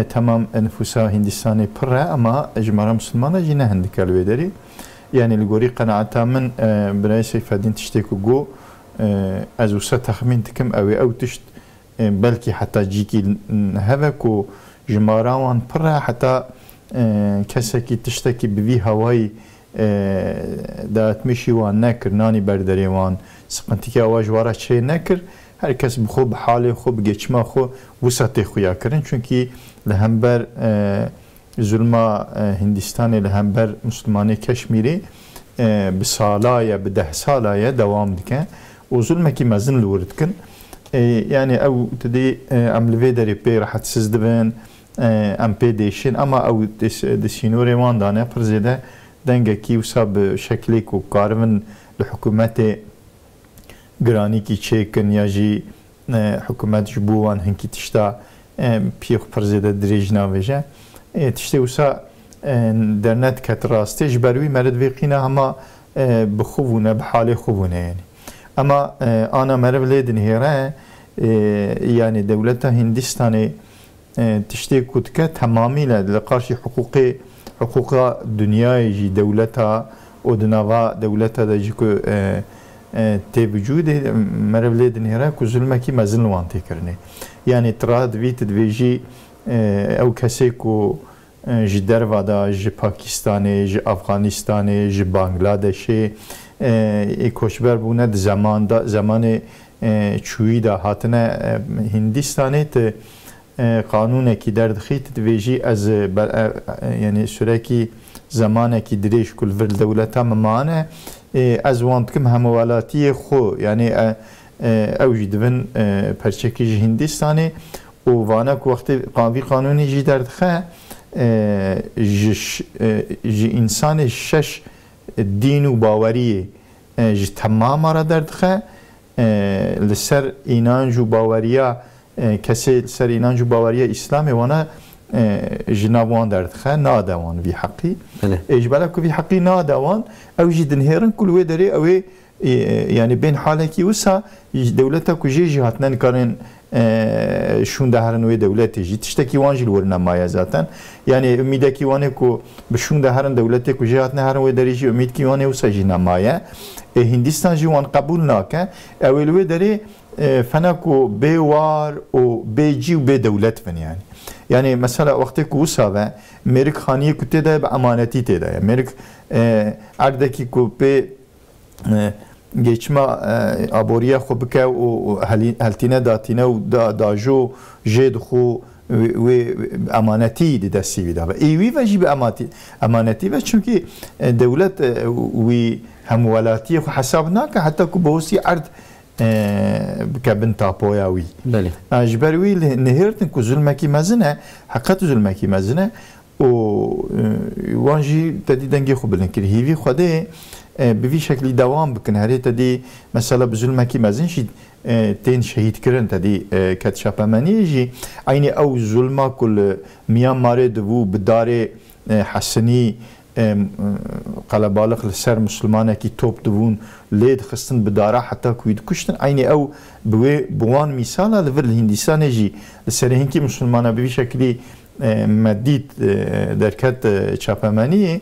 tamam nüfusa Hindistanê pir e ama jimara Müslümana jî ne hindike li wê derê yani li gorî qenaeta min birayê Seyfeddîn tiştê ku got ez wisa texmîn dikim ew ê ew tişt belkî heta cîkî heve ku jimara wan pir e heta kesekî tiştekî bi vî hewayî داتمشی وان نکر نانی برداری وان سقنتی که آواج وارد چه نکر هر کس بخو به حال خو به گچما خو وسط خویا کردن چونکی لهمبر ظلما هندستان لهمبر مسلمانی کشمیری به سالای به 10 سالای دوام دکن و ظلمه کی مزن لورد کن يعني او تدي عملوي دري بي راح تسدبن ام بي ديشن اما او دسينوري وان دانا برزيدا دنگا كي وصاب شكليك وقارمن لحكومات جراني كي تشيكن ياجي حكومات جبوان هنكي تشتا بيخ برزيدا دريجنا وجا تشتي وسا درنت كتراستي جبروي مرد ويقينا هما بخوفونا بحالي خوفونا يعني اما انا مرب ليدن هيرا يعني دولتها هندستاني تشتي كتكا تماميلا لقارشي حقوق دنيا يجي دولتها ودناوا دولتها دا جيكو تي بوجود مرب ليدن هيرا كو ظلمكي مزن وانتي كرني يعني تراد فيت دفيجي او كسيكو جي دروادا جي باكستاني جي افغانستاني جي بنغلاديشي کوشبر بونه زمان چویی دا هاتنه هندستانی ت قانون کی در دخیت دویجی از یعنی سرکی زمانه کی دریش کل ورد دولتا ممانه از وانتکم هموالاتی خو یعنی اوجی دوین پرچکی هندستانی و وانک وقتی قانونی جی در دخه جی انسان شش دین و باوریه تمام را دردخه لسر اینانج و باوریا کسی لسر اینانج و باوریا اسلامی وانا جنابوان دردخه نادوان وی حقی اجبالا که وی حقی نادوان او جدن هیرن کل وی داری اوی يعني بين حالك وسا دولتك وجي جهاتنا نكارن شون دهرن وی دولتی جی تشتکی وانجل ورنا مایا ذاتن يعني امیده کی وانه کو بشون دهرن دولتی کو جهاتنا هرن وی داری جی امید کی وانه وسا جینا مایا هندستان جی وان قبول ناکه اول وی داری فناكو بوار و بيجي و بدولت فن يعني مثلا وقتی کو وسا امریک خانیه کو تدا بامانتی تدا امریک عقدکی کو به geçme aboriya xo bike û heltîne datîne û dajo jê dixu wê emanetî di destî wî dabe. Wî ve jî bi emanetî ve çünkü dewlet wî hemwelatiyê xwe hesab nake heta ku bi hosî erd bike bin tapoya wî. Ji ber wî nihêrtin ku zulmekî mezin e, heqet zulmekî mezin e û wan jî tedî dengê xwe bilind kir. Hîvî Xwedê بوی شکلی دوام بکن هری تدی مثلا بظلم کی مزین شید تین شهید کردن تدی کت شپمانی جی عینی او ظلم کل میان ماره دو بداره حسنی قلبالق لسر مسلمانه کی توپ دوون لید خستن بداره حتی کوید کشتن عینی او بوان مثال لور هندستان جی لسر هنکی مسلمانه بوی شکلی مدید درکت شپمانی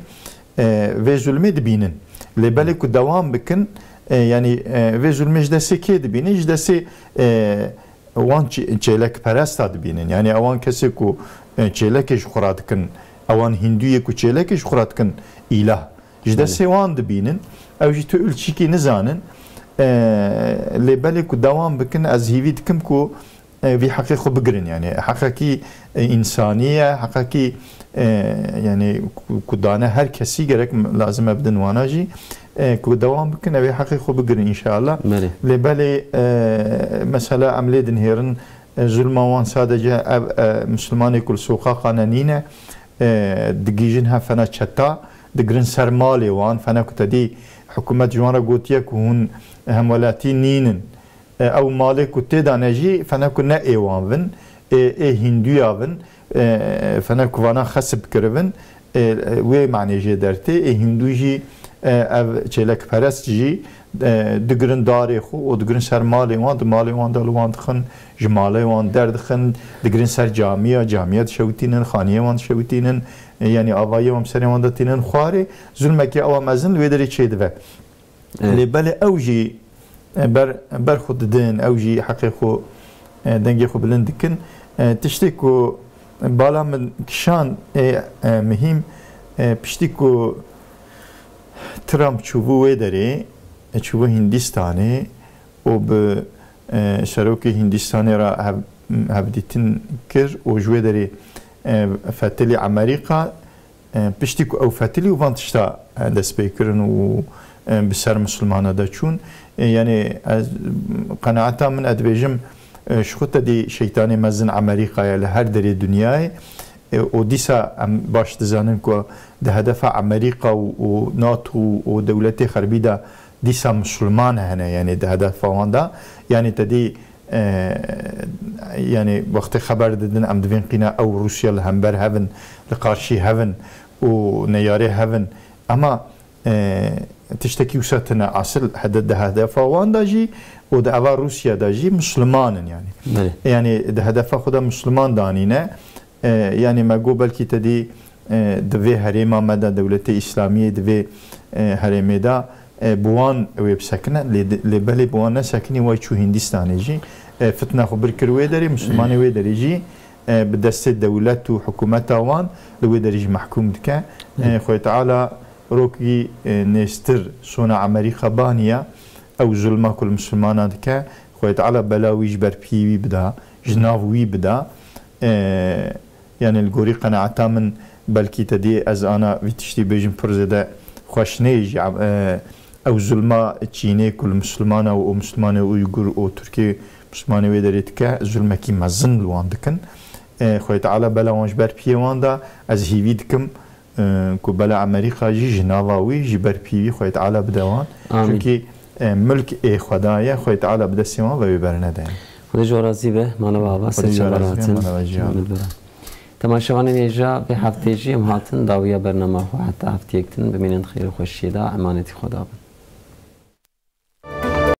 و ظلمه دبینن لبالي كو دوام بكن يعني في ظلمش دسي كي دبيني دسي وان چيلك پرست دبينن يعني اوان كسي كو چيلك خورات كن اوان هندويه كو چيلك خورات كن اله دسي وان دبينن او جي تو الچيكي نزانن لبالي كو دوام بكن از هيفيد كم كو في حقيقه بقرن يعني حقيقي انسانيه حقيقي يعني كدانا هر كسي جرك لازم ابدا واناجي كو دوام بكن ابي حقيقه بقرن ان شاء الله لبالي مثلا عمليه دنهيرن ظلم وان سادجه مسلمان كل سوقا قانونينه دقيجنها فنا تشتا دقرن سرمالي وان فنا كتدي حكومه جوانرا غوتيه كون همولاتي نينن او مالك كتدا نجي فنا كنا ايوان هندويا فانا كوانا خسب كرفن وي معنى جي درتي هندوجي اف چلك پرست جي دگرن داري خو و دگرن سر مالي وان دلوان دخن جمالي وان دردخن دگرن سر جامعه شوتينن خانيه وان شوتينن يعني آوائي وان سر وان دتينن خواري ظلمكي او مزن ويدري چه دو لبالي اوجي بر خود دين اوجي حقيقو دنگي خو بلندكن تشتكو بالا من کشان مهم پشتی کو ترامپ چوبو داره چوبو هندستانه و به شروک هندستانه را هبدیتن کر و جوه داره فتلی امریکا پشتی که او فتلی و وانتشتا دست بیکرن و بسر مسلمانه دا چون یعنی قناعتا من ادبیجم شخوت دی شیطان مزن امریکا یا لهر دری دنیای و دیسا باش دزانن که ده هدف امریکا و ناتو و دولت خربی دا دیسا مسلمان هنه یعنی ده هدف واندا یعنی تدی يعني وقت خبر ددن ام دوین قینا او روسیا لهمبر هفن لقارشی هفن و نیاره هفن اما تشتكي وساتنا اصل هذا هدف وان داجي وده اوا روسيا داجي مسلمان يعني يعني ده هدف خدا مسلمان دانينه يعني ما قبل كي تدي دفي هريما مدى دولة إسلامية دفي هريمي دا بوان ويب سكنة لبالي بوان ساكني وايشو هندستان يجي فتنة خبر كروي داري مسلماني وي داري يجي بدست الدولة وحكومتها وان لوي داري محكوم دكا خوي تعالى روكي نستر صنع أمريكا بانية أو ظلمة كل مسلمان دكا خوي تعالى بلاويج بربيوي بدا جناوي بدا يعني الجوري قناعتا من بلكي تدي از انا ويتشتي بيجن برزده خوشنيج او ظلمه تشيني كل مسلمان او مسلمان او يغور او تركي مسلمان ويدريتك ظلمه كي مزن لواندكن خوي تعالى بلا وانج بر بيواندا از هيفيدكم كو بلا امريكا جي جناواوي جي بر بي خوي تعالى بدوان چونكي ملك اي خدايا خوي تعالى بدسيما و ببرنده خدا جورازی به مانا بابا سجاراتن تماشاوان نیجا به هفته جیم هاتن داویا برنامه و حتی هفته یکتن ببینند خیر و خوشی دا امانتی خدا بند